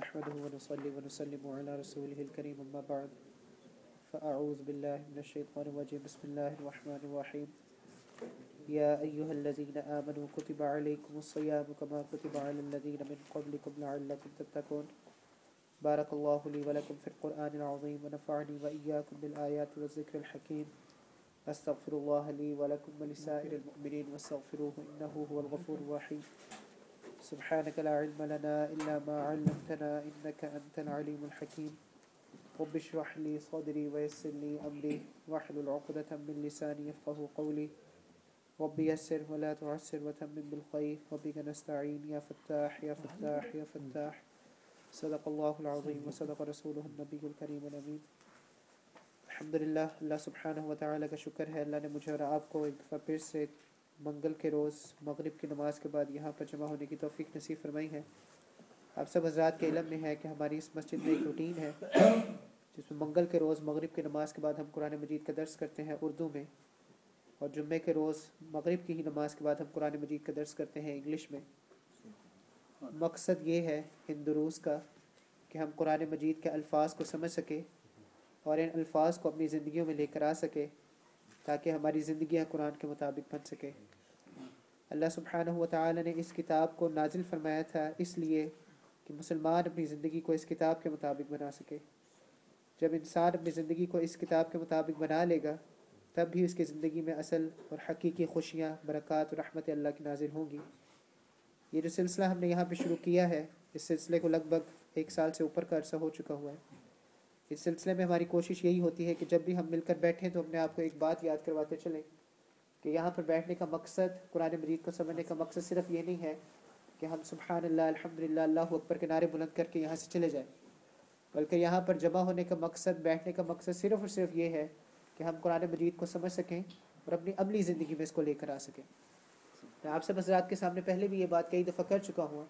نحمده ونصلي ونسلم على رسوله الكريم أما بعد فأعوذ بالله من الشيطان الرجيم بسم الله الرحمن الرحيم يا أيها الذين آمنوا كتب عليكم الصيام كما كتب على الذين من قبلكم لعلكم تتقون بارك الله لي ولكم في القرآن العظيم ونفعني وإياكم بالآيات والذكر الحكيم أستغفر الله لي ولكم ولسائر المؤمنين واستغفروه إنه هو الغفور الرحيم سبحانك لا علم لنا إلا ما علمتنا إنك أنت العليم الحكيم رب اشرح لي صدري ويسر لي أمري واحلل عقدة من لساني يفقهوا قولي رب يسر ولا تعسر وتمم بالخير وبك نستعين يا فتاح يا فتاح يا فتاح صدق الله العظيم وصدق رسوله النبي الكريم الأمين الحمدللہ اللہ سبحانہ وتعالی کا شکر ہے اللہ نے مجھے اور آپ کو ایک دفعہ پھر سے منگل کے روز مغرب کی نماز کے بعد یہاں پر جمع ہونے کی توفیق نصیب فرمائی ہے۔ آپ سب حضرات کے علم میں ہے کہ ہماری اس مسجد میں ایک روٹین ہے جس میں منگل کے روز مغرب کی نماز کے بعد ہم قرآن مجید کا درس کرتے ہیں اردو میں، اور جمعے کے روز مغرب کی ہی نماز کے بعد ہم قرآن مجید کا درس کرتے ہیں انگلش میں۔ مقصد یہ ہے ان دروس کا کہ ہم قرآن مجید کے الفاظ کو سمجھ سکیں اور ان الفاظ کو اپنی زندگیوں میں لے کر آ سکے تاکہ ہماری زندگیاں قرآن کے مطابق بن سکے۔ اللہ سبحانہ وتعالی نے اس کتاب کو نازل فرمایا تھا اس لیے کہ مسلمان اپنی زندگی کو اس کتاب کے مطابق بنا سکے۔ جب انسان اپنی زندگی کو اس کتاب کے مطابق بنا لے گا تب بھی اس کی زندگی میں اصل اور حقیقی خوشیاں، برکات اور رحمت اللہ کی نازل ہوں گی۔ یہ جو سلسلہ ہم نے یہاں پہ شروع کیا ہے، اس سلسلے کو لگ بھگ 1 سال سے اوپر کا عرصہ ہو چکا ہوا ہے۔ اس سلسلے میں ہماری کوشش یہی ہوتی ہے کہ جب بھی ہم مل کر بیٹھیں تو اپنے آپ کو ایک بات یاد کرواتے چلیں کہ یہاں پر بیٹھنے کا مقصد، قرآن مجید کو سمجھنے کا مقصد صرف یہ نہیں ہے کہ ہم سبحان اللہ الحمدللہ اللہ اکبر کے نعرے بلند کر کے یہاں سے چلے جائیں، بلکہ یہاں پر جمع ہونے کا مقصد، بیٹھنے کا مقصد صرف اور صرف یہ ہے کہ ہم قرآن مجید کو سمجھ سکیں اور اپنی عملی زندگی میں اس کو لے کر آ سکیں۔ میں آپ سب حضرات کے سامنے پہلے بھی یہ بات کئی دفعہ کر چکا ہوں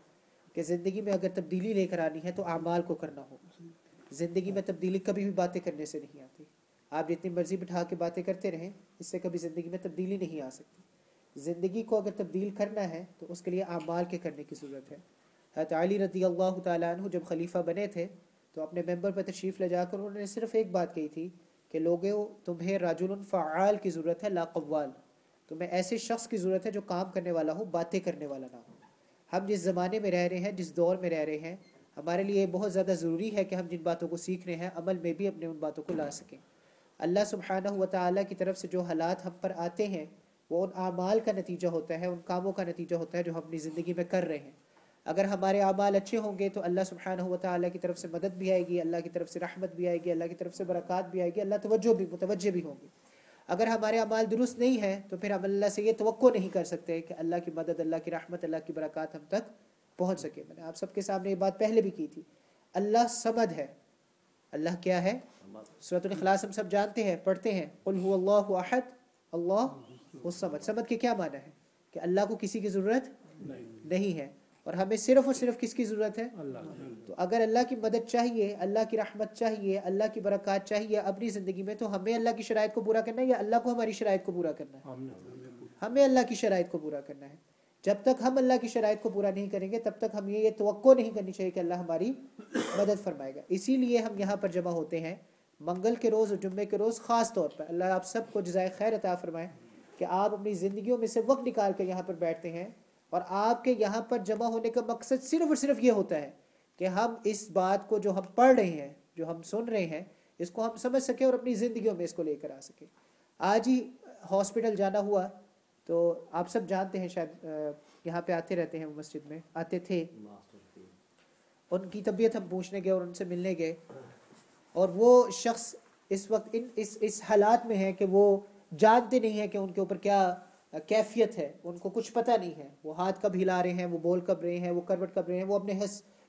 کہ زندگی میں اگر تبدیلی لے کر آنی ہے تو اعمال کو کرنا ہوگا۔ زندگی میں تبدیلی کبھی بھی باتیں کرنے سے نہیں آتی۔ آپ جتنی مرضی بٹھا کے باتیں کرتے رہیں، اس سے کبھی زندگی میں تبدیلی نہیں آ سکتی۔ زندگی کو اگر تبدیل کرنا ہے تو اس کے لیے اعمال کے کرنے کی ضرورت ہے۔ حضرت علی رضی اللہ تعالیٰ عنہ جب خلیفہ بنے تھے تو اپنے ممبر پر تشریف لے جا کر انہوں نے صرف ایک بات کہی تھی کہ لوگوں، تمہیں رجل فعال کی ضرورت ہے لا قوال، تمہیں ایسے شخص کی ضرورت ہے جو کام کرنے والا ہو، باتیں کرنے والا نہ ہو۔ ہم جس زمانے میں رہ رہے ہیں، جس دور میں رہ رہے ہیں، ہمارے لیے بہت زیادہ ضروری ہے کہ ہم جن باتوں کو سیکھ رہے ہیں عمل میں بھی اپنے ان باتوں کو لا سکیں۔ اللہ سبحانہ وتعالی کی طرف سے جو حالات ہم پر آتے ہیں وہ ان اعمال کا نتیجہ ہوتا ہے، ان کاموں کا نتیجہ ہوتا ہے جو ہم اپنی زندگی میں کر رہے ہیں۔ اگر ہمارے اعمال اچھے ہوں گے تو اللہ سبحانہ وتعالی کی طرف سے مدد بھی آئے گی، اللہ کی طرف سے رحمت بھی آئے گی، اللہ کی طرف سے برکات بھی آئے گی، اللہ متوجہ بھی ہوں گے۔ اگر ہمارے اعمال درست نہیں ہیں تو پھر ہم اللہ سے یہ توقع نہیں کر سکتے کہ اللہ کی مدد، اللہ کی رحمت، اللہ کی برکات ہم تک پہنچ سکے۔ میں نے آپ سب کے سامنے یہ بات پہلے بھی کی تھی، اللہ صمد ہے۔ اللہ کیا ہے؟ سورۃ الاخلاص ہم سب جانتے ہیں، پڑھتے ہیں، قل هو اللہ احد اللہ الصمد۔ صمد کے کیا معنی ہے؟ کہ اللہ کو کسی کی ضرورت نہیں ہے، اور ہمیں صرف اور صرف کس کی ضرورت ہے؟ تو اگر اللہ کی مدد چاہیے، اللہ کی رحمت چاہیے، اللہ کی برکات چاہیے اپنی زندگی میں، تو ہمیں اللہ کی شرائط کو پورا کرنا ہے یا اللہ کو ہماری شرائط کو پورا کرنا ہے؟ ہمیں اللہ کی شرائط کو پورا کرنا ہے۔ جب تک ہم اللہ کی شرائط کو پورا نہیں کریں گے تب تک ہمیں یہ توقع نہیں کرنی چاہیے کہ اللہ ہماری مدد فرمائے گا۔ اسی لیے ہم یہاں پر جمع ہوتے ہیں منگل کے روز اور جمعے کے روز خاص طور پر۔ اللہ آپ سب کو جزائے خیر عطا فرمائے کہ آپ اپنی زندگیوں میں سے وقت نکال کر یہاں پر بیٹھتے ہیں، اور آپ کے یہاں پر جمع ہونے کا مقصد صرف اور صرف یہ ہوتا ہے کہ ہم اس بات کو جو ہم پڑھ رہے ہیں، جو ہم سن رہے ہیں، اس کو ہم سمجھ سکیں اور اپنی زندگیوں میں اس کو لے کر آ سکیں۔ آج ہی ہاسپٹل جانا ہوا تو آپ سب جانتے ہیں، شاید یہاں پہ آتے رہتے ہیں، وہ مسجد میں آتے تھے، ان کی طبیعت ہم پوچھنے گئے اور ان سے ملنے گئے، اور وہ شخص اس وقت اس حالات میں ہے کہ وہ جانتے نہیں ہیں کہ ان کے اوپر کیا کیفیت ہے، ان کو کچھ پتہ نہیں ہے۔ وہ ہاتھ کب ہلا رہے ہیں، وہ بول کب رہے ہیں، وہ کروٹ کب رہے ہیں، وہ اپنے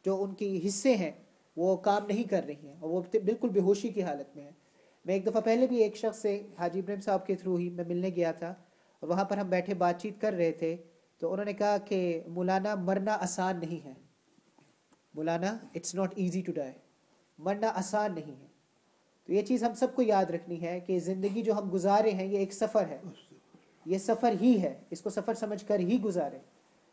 جو ان کی حصے ہیں وہ کام نہیں کر رہی ہیں، اور وہ بالکل بے ہوشی کی حالت میں ہے۔ میں ایک دفعہ پہلے بھی ایک شخص سے حاجی ابراہیم صاحب کے تھرو ہی میں ملنے گیا تھا، اور وہاں پر ہم بیٹھے بات چیت کر رہے تھے، تو انہوں نے کہا کہ مولانا مرنا آسان نہیں ہے، مولانا it's not easy to die, مرنا آسان نہیں ہے۔ تو یہ چیز ہم سب کو یاد رکھنی ہے کہ زندگی جو ہم گزارے ہیں یہ ایک سفر ہے، یہ سفر ہی ہے، اس کو سفر سمجھ کر ہی گزارے۔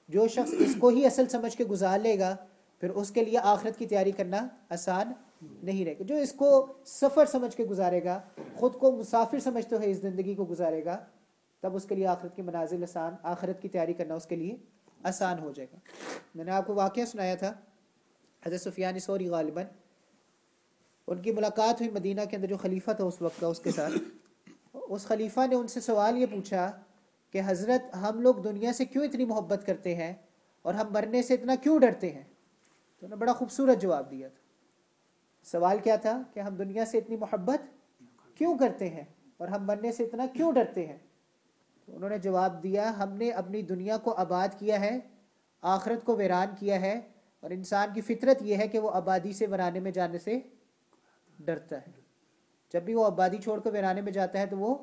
جو شخص اس کو ہی اصل سمجھ کے گزار لے گا پھر اس کے لیے آخرت کی تیاری کرنا آسان نہیں رہے گا. جو اس کو سفر سمجھ کے گزارے گا، خود کو مسافر سمجھتے ہوئے اس زندگی کو گزارے گا، تب اس کے لیے آخرت کی منازل آسان، آخرت کی تیاری کرنا اس کے لیے آسان ہو جائے گا. میں نے آپ کو واقعہ سنایا تھا حضرت سفیان ثوری غالباً، ان کی ملاقات ہوئی مدینہ کے اندر جو خلیفہ تھا اس وقت کا اس کے ساتھ. اس خلیفہ نے ان سے سوال یہ پوچھا کہ حضرت ہم لوگ دنیا سے کیوں اتنی محبت کرتے ہیں اور ہم مرنے سے اتنا کیوں ڈرتے ہیں؟ تو انہوں نے بڑا خوبصورت جواب دیا تھا. سوال کیا تھا کہ ہم دنیا سے اتنی محبت کیوں کرتے ہیں اور ہم مرنے سے اتنا کیوں ڈرتے ہیں؟ تو انہوں نے جواب دیا ہم نے اپنی دنیا کو آباد کیا ہے، آخرت کو ویران کیا ہے، اور انسان کی فطرت یہ ہے کہ وہ آبادی سے ویرانے میں جانے سے ڈرتا ہے. جب بھی وہ آبادی چھوڑ کر ویرانے میں جاتا ہے تو وہ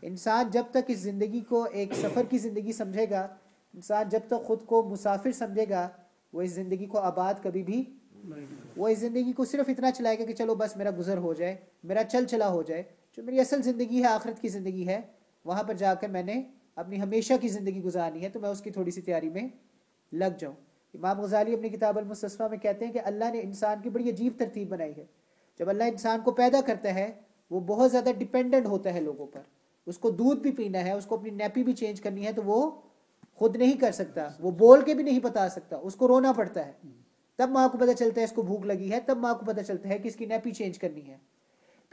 انسان جب تک اس زندگی کو ایک سفر کی زندگی سمجھے گا، انسان جب تک خود کو مسافر سمجھے گا، وہ اس زندگی کو آباد کبھی بھی، وہ اس زندگی کو صرف اتنا چلائے گا کہ چلو بس میرا گزر ہو جائے، میرا چل چلا ہو جائے. جو میری اصل زندگی ہے، آخرت کی زندگی ہے، وہاں پر جا کر میں نے اپنی ہمیشہ کی زندگی گزارنی ہے، تو میں اس کی تھوڑی سی تیاری میں لگ جاؤں. امام غزالی اپنی کتاب المستصفیٰ میں کہتے ہیں کہ اللہ نے انسان کی بڑی عجیب ترتیب بنائی ہے. جب اللہ انسان کو پیدا کرتا ہے وہ بہت زیادہ ڈیپینڈنٹ ہوتا ہے لوگوں پر. اس کو دودھ بھی پینا ہے، اس کو اپنی نیپی بھی چینج کرنی ہے تو وہ خود نہیں کر سکتا، وہ بول کے بھی نہیں بتا سکتا، اس کو رونا پڑتا ہے. تب ماں کو پتہ چلتا ہے اس کو بھوک لگی ہے، تب ماں کو پتہ چلتا ہے کہ اس کی نیپی چینج کرنی ہے.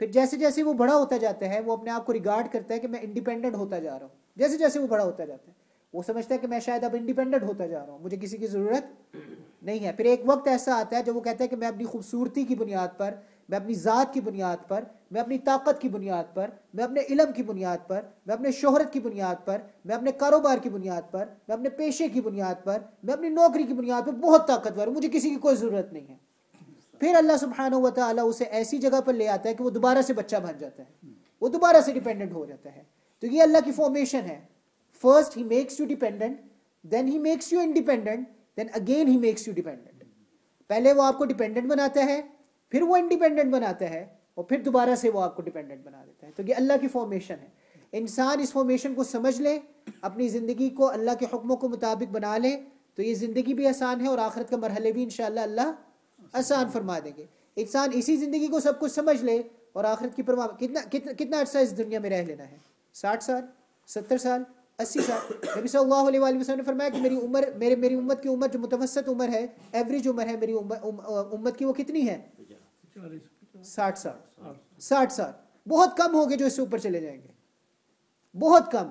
پھر جیسے جیسے وہ بڑا ہوتا جاتا ہے وہ اپنے آپ کو ریگارڈ کرتا ہے کہ میں انڈیپینڈنٹ ہوتا جا رہا ہوں. جیسے جیسے وہ بڑا ہوتا جاتا ہے وہ سمجھتا ہے کہ میں شاید اب انڈیپینڈنٹ ہوتا جا رہا ہوں، مجھے کسی کی ضرورت نہیں ہے. پھر ایک وقت ایسا آتا ہے جب وہ کہتا ہے کہ میں اپنی خوبصورتی کی بنیاد پر، میں اپنی ذات کی بنیاد پر، میں اپنی طاقت کی بنیاد پر، میں اپنے علم کی بنیاد پر، میں اپنے شہرت کی بنیاد پر، میں اپنے کاروبار کی بنیاد پر، میں اپنے پیشے کی بنیاد پر، میں اپنی نوکری کی بنیاد پر بہت طاقتور ہوں، مجھے کسی کی کوئی ضرورت نہیں ہے. پھر اللہ سبحانہ و تعالیٰ اسے ایسی جگہ پر لے آتا ہے کہ وہ دوبارہ سے بچہ بن جاتا ہے، وہ دوبارہ سے ڈیپینڈنٹ ہو جاتا ہے. تو یہ اللہ کی فارمیشن ہے. First he makes you dependent, then he makes you independent, then again he makes you dependent. پہلے وہ آپ کو ڈیپینڈنٹ بناتا ہے، پھر وہ انڈیپینڈنٹ بناتا ہے، اور پھر دوبارہ سے وہ آپ کو ڈیپینڈنٹ بنا دیتا ہے. تو یہ اللہ کی فارمیشن ہے. انسان اس فارمیشن کو سمجھ لے، اپنی زندگی کو اللہ کے حکموں کو مطابق بنا لے، تو یہ زندگی بھی آسان ہے اور آخرت کا مرحلے بھی انشاءاللہ اللہ آسان فرما دیں گے. انسان اسی زندگی کو سب کچھ سمجھ لے اور آخرت کی پرواہ. کتنا عرصہ اس دنیا میں رہ لینا ہے؟ 60 سال، 70 سال، 80 سال. نبی صلی اللہ علیہ وآلہ وسلم نے فرمایا کہ میری عمر، میری امت کی عمر جو متوسط عمر ہے، ایوریج عمر ہے میری امت کی، وہ کتنی ہے؟ 60 سال. 60 سال. بہت کم ہوں گے جو اس سے اوپر چلے جائیں گے، بہت کم.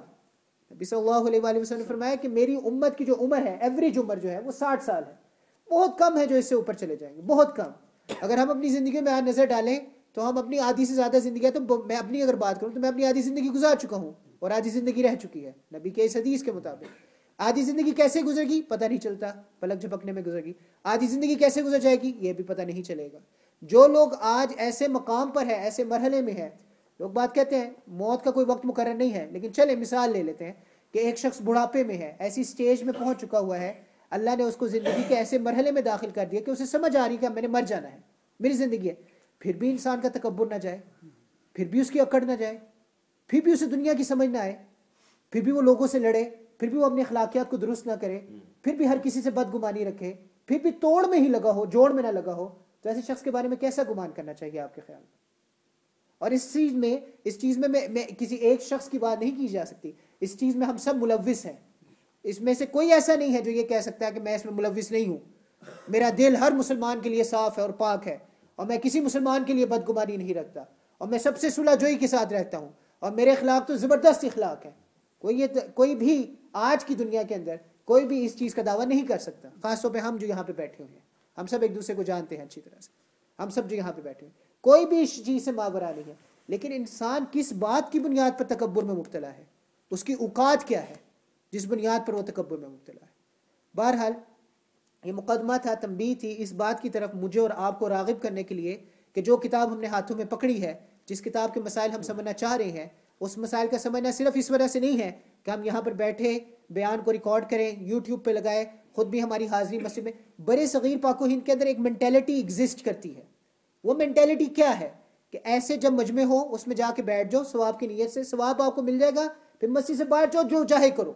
نبی صلی اللہ علیہ وآلہ وسلم نے فرمایا کہ میری امت کی جو عمر ہے، ایوریج عمر جو ہے وہ 60 سال ہے. بہت کم ہے جو اس سے اوپر چلے جائیں گے، بہت کم. اگر ہم اپنی زندگی میں آج نظر ڈالیں تو ہم اپنی آدھی سے زیادہ زندگی ہے، تو میں اپنی اگر بات کروں تو میں اپنی آدھی زندگی گزار چکا ہوں اور آدھی زندگی رہ چکی ہے. نبی کے اس حدیث کے مطابق آدھی زندگی کیسے گزر گی پتہ نہیں چلتا، پلک جھپکنے میں گزر گی. آدھی زندگی کیسے گزر جائے گی یہ بھی پتہ نہیں چلے گا. جو لوگ آج ایسے مقام پر ہے، ایسے مرحلے میں ہے، لوگ بات کہتے ہیں موت کا کوئی وقت مقرر نہیں ہے، لیکن چلیں مثال لے لیتے ہیں کہ ایک شخص بڑھاپے میں ہے، ایسی سٹیج میں پہنچ چکا ہوا ہے، اللہ نے اس کو زندگی کے ایسے مرحلے میں داخل کر دیا کہ اسے سمجھ آ رہی کہ میں نے مر جانا ہے، میری زندگی ہے. پھر بھی انسان کا تکبر نہ جائے، پھر بھی اس کی اکڑ نہ جائے، پھر بھی اسے دنیا کی سمجھ نہ آئے، پھر بھی وہ لوگوں سے لڑے، پھر بھی وہ اپنی اخلاقیات کو درست نہ کرے، پھر بھی ہر کسی سے بدگمانی رکھے، پھر بھی توڑ میں ہی لگا ہو، جوڑ میں نہ لگا ہو. تو ایسے شخص کے بارے میں کیسا گمان کرنا چاہیے آپ کے خیال میں؟ اور اس چیز میں میں کسی ایک شخص کی بات نہیں کی جا سکتی. اس چیز میں ہم سب ملوث ہیں. اس میں سے کوئی ایسا نہیں ہے جو یہ کہہ سکتا ہے کہ میں اس میں ملوث نہیں ہوں. میرا دل ہر مسلمان کے لیے صاف ہے اور پاک ہے، اور میں کسی مسلمان کے لیے بدگمانی نہیں رکھتا، اور میں سب سے صلح جوئی کے ساتھ رہتا ہوں، اور میرے اخلاق تو زبردست اخلاق ہے. کوئی بھی آج کی دنیا کے اندر کوئی بھی اس چیز کا دعویٰ نہیں کر سکتا. خاص طور پہ ہم جو یہاں پہ بیٹھے ہوئے ہیں، ہم سب ایک دوسرے کو جانتے ہیں اچھی طرح سے. ہم سب جو یہاں پہ بیٹھے ہیں کوئی بھی اس چیز سے ماورا نہیں ہے. لیکن انسان کس بات کی بنیاد پر تکبر میں مبتلا ہے، اس کی اوقات کیا ہے جس بنیاد پر وہ تکبر میں مبتلا ہے. بہرحال یہ مقدمہ تھا، تنبیہ تھی اس بات کی طرف مجھے اور آپ کو راغب کرنے کے لیے کہ جو کتاب ہم نے ہاتھوں میں پکڑی ہے، جس کتاب کے مسائل ہم سمجھنا چاہ رہے ہیں، اس مسائل کا سمجھنا صرف اس وجہ سے نہیں ہے کہ ہم یہاں پر بیٹھے بیان کو ریکارڈ کریں، یوٹیوب پہ لگائے، خود بھی ہماری حاضری مسجد میں. برے صغیر پاک و ہند کے اندر ایک مینٹیلٹی ایگزسٹ کرتی ہے. وہ مینٹیلٹی کیا ہے کہ ایسے جب مجمع ہو اس میں جا کے بیٹھ جاؤ ثواب کی نیت سے، ثواب آپ کو مل جائے گا، پھر مسجد سے باہر جاؤ جو چاہے کرو.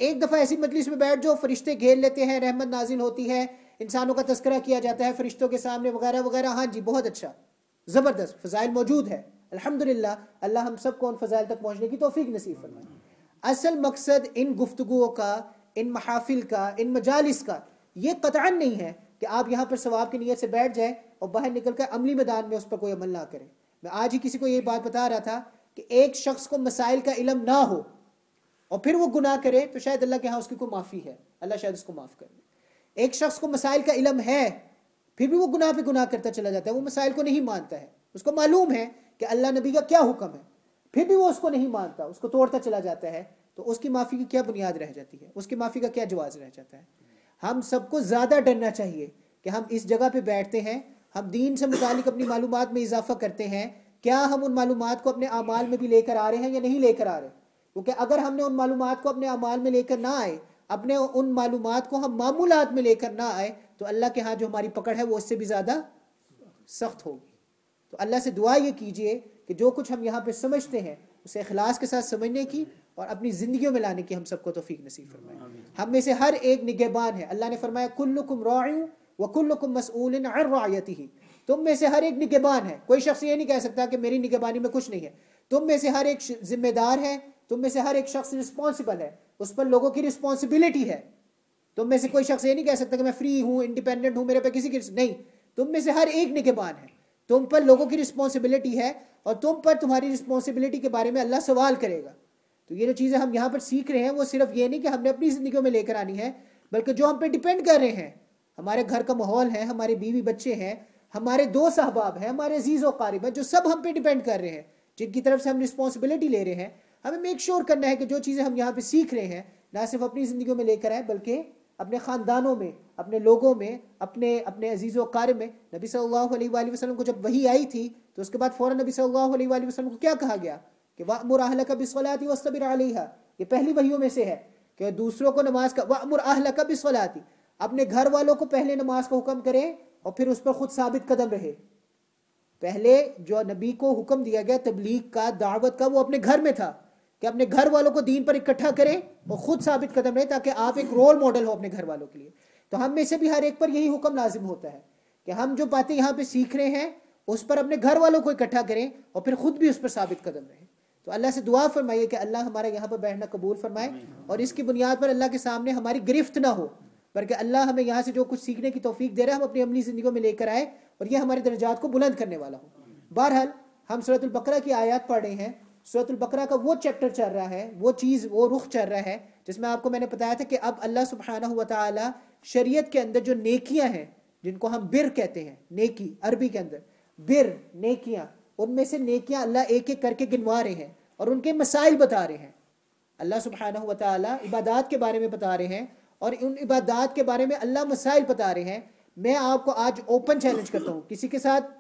ایک دفعہ ایسی مجلس میں بیٹھ جاؤ، فرشتے گھیر لیتے ہیں، رحمت نازل ہوتی ہے، انسانوں کا تذکرہ کیا جاتا ہے فرشتوں کے سامنے وغیرہ وغیرہ، ہاں جی بہت اچھا، زبردست، فضائل موجود ہے، الحمدللہ، اللہ ہم سب کو ان فضائل تک پہنچنے کی توفیق نصیب فرمائے۔ اصل مقصد ان گفتگوؤں کا، ان محافل کا، ان مجالس کا یہ قطعاً نہیں ہے کہ آپ یہاں پر ثواب کی نیت سے بیٹھ جائیں اور باہر نکل کر عملی میدان میں اس پر کوئی عمل نہ کریں۔ میں آج ہی کسی کو یہ بات بتا رہا تھا کہ ایک شخص کو مسائل کا علم نہ ہو اور پھر وہ گناہ کرے تو شاید اللہ کے ہاں اس کی کوئی معافی ہے، اللہ شاید اس کو معاف کر دے۔ ایک شخص کو مسائل کا علم ہے پھر بھی وہ گناہ پہ گناہ کرتا چلا جاتا ہے، وہ مسائل کو نہیں مانتا ہے، اس کو معلوم ہے کہ اللہ نبی کا کیا حکم ہے، پھر بھی وہ اس کو نہیں مانتا، اس کو توڑتا چلا جاتا ہے، تو اس کی معافی کی کیا بنیاد رہ جاتی ہے، اس کی معافی کا کیا جواز رہ جاتا ہے؟ ہم سب کو زیادہ ڈرنا چاہیے کہ ہم اس جگہ پہ بیٹھتے ہیں، ہم دین سے متعلق اپنی معلومات میں اضافہ کرتے ہیں، کیا ہم ان معلومات کو اپنے اعمال میں بھی لے کر آ رہے ہیں یا نہیں لے کر آ رہے؟ کیونکہ اگر ہم نے ان معلومات کو اپنے اعمال میں لے کر نہ آئے، اپنے ان معلومات کو ہم معمولات میں لے کر نہ آئے، تو اللہ کے ہاں جو ہماری پکڑ ہے وہ اس سے بھی زیادہ سخت ہوگی۔ تو اللہ سے دعا یہ کیجئے کہ جو کچھ ہم یہاں پہ سمجھتے ہیں اسے اخلاص کے ساتھ سمجھنے کی اور اپنی زندگیوں میں لانے کی ہم سب کو توفیق نصیب فرمائے۔ ہم میں سے ہر ایک نگہبان ہے، اللہ نے فرمایا کلکم راع وکلکم مسئول عن رعیتہ، تم میں سے ہر ایک نگہبان ہے، کوئی شخص یہ نہیں کہہ سکتا کہ میری نگہبانی میں کچھ نہیں ہے، تم میں سے ہر ایک ذمہ دار ہے، تم میں سے ہر ایک شخص رسپانسبل ہے، اس پر لوگوں کی رسپانسبلٹی ہے۔ تم میں سے کوئی شخص یہ نہیں کہہ سکتا کہ میں فری ہوں، انڈیپینڈنٹ ہوں، میرے پہ کسی کی نہیں، تم میں سے ہر ایک نگہبان ہے، تم پر لوگوں کی رسپانسبلٹی ہے اور تم پر تمہاری رسپانسبلٹی کے بارے میں اللہ سوال کرے گا۔ تو یہ جو چیزیں ہم یہاں پر سیکھ رہے ہیں وہ صرف یہ نہیں کہ ہم نے اپنی زندگیوں میں لے کر آنی ہے، بلکہ جو ہم پہ ڈیپینڈ کر رہے ہیں، ہمارے گھر کا ماحول ہے، ہمارے بیوی بچے ہیں، ہمارے دوست احباب ہیں، ہمارے عزیز و قارب ہیں، جو سب ہم پہ ڈیپینڈ کر رہے ہیں، جن کی طرف سے ہم رسپانسبلٹی لے رہے ہیں، ہمیں میک شور کرنا ہے کہ جو چیزیں ہم یہاں پہ سیکھ رہے ہیں نہ صرف اپنی زندگیوں میں لے کر آئیں بلکہ اپنے خاندانوں میں، اپنے لوگوں میں، اپنے عزیز و اقارب میں۔ نبی صلی اللہ علیہ وآلہ وسلم کو جب وحی آئی تھی تو اس کے بعد فوراً نبی صلی اللہ علیہ وآلہ وسلم کو کیا کہا گیا کہ وَأْمُرْ أَهْلَكَ بِالصَّلَاةِ وَاصْطَبِرْ عَلَيْهَا، یہ پہلی وحیوں میں سے ہے کہ دوسروں کو نماز کا وَأْمُرْ أَهْلَكَ بِالصَّلَاةِ، اپنے گھر والوں کو پہلے نماز کا حکم کرے اور پھر اس پر خود ثابت قدم رہے۔ پہلے جو نبی کو حکم دیا گیا تبلیغ کا، دعوت کا، وہ اپنے گھر میں تھا کہ اپنے گھر والوں کو دین پر اکٹھا کریں اور خود ثابت قدم رہے تاکہ آپ ایک رول ماڈل ہو اپنے گھر والوں کے لیے۔ تو ہم میں سے بھی ہر ایک پر یہی حکم لازم ہوتا ہے کہ ہم جو باتیں یہاں پہ سیکھ رہے ہیں اس پر اپنے گھر والوں کو اکٹھا کریں اور پھر خود بھی اس پر ثابت قدم رہیں۔ تو اللہ سے دعا فرمائیے کہ اللہ ہمارا یہاں پر بیٹھنا قبول فرمائے اور اس کی بنیاد پر اللہ کے سامنے ہماری گرفت نہ ہو، بلکہ اللہ ہمیں یہاں سے جو کچھ سیکھنے کی توفیق دے رہا ہے ہم اپنی عملی زندگیوں میں لے کر آئے اور یہ ہمارے درجات کو بلند کرنے والا ہو۔ بہرحال ہم سورۃ البقرہ کی آیات پڑھ رہے ہیں۔ سورۃ البقرہ کا وہ چیپٹر چل رہا ہے، وہ چیز، وہ رخ چل رہا ہے جس میں آپ کو میں نے بتایا تھا کہ اب اللہ سبحانہ و تعالی شریعت کے اندر جو نیکیاں ہیں جن کو ہم بر کہتے ہیں، نیکی عربی کے اندر بر، نیکیاں، ان میں سے نیکیاں اللہ ایک ایک کر کے گنوا رہے ہیں اور ان کے مسائل بتا رہے ہیں۔ اللہ سبحانہ و تعالی عبادات کے بارے میں بتا رہے ہیں اور ان عبادات کے بارے میں اللہ مسائل بتا رہے ہیں۔ میں آپ کو آج اوپن چیلنج کرتا ہوں، کسی کے ساتھ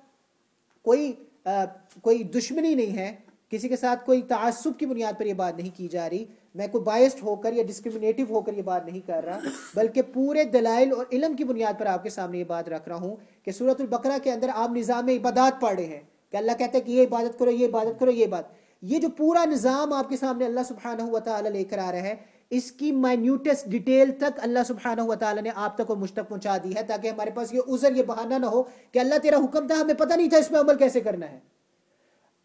کوئی دشمنی نہیں ہے، کسی کے ساتھ کوئی تعصب کی بنیاد پر یہ بات نہیں کی جا رہی، میں کوئی بائسڈ ہو کر یا ڈسکریمنیٹو ہو کر یہ بات نہیں کر رہا، بلکہ پورے دلائل اور علم کی بنیاد پر آپ کے سامنے یہ بات رکھ رہا ہوں کہ سورۃ البقرہ کے اندر آپ نظام عبادات پڑھ رہے ہیں کہ اللہ کہتا ہے کہ یہ عبادت کرو، یہ عبادت کرو، یہ بات، یہ جو پورا نظام آپ کے سامنے اللہ سبحانہ و تعالی لے کر آ رہا ہے، اس کی مائنیوٹسٹ ڈیٹیل تک اللہ سبحانہ و تعالی نے آپ تک اور مجھ تک پہنچا دی ہے تاکہ ہمارے پاس یہ عذر، یہ بہانہ نہ ہو کہ اللہ تیرا حکم تھا ہمیں پتہ نہیں تھا اس میں عمل کیسے کرنا ہے۔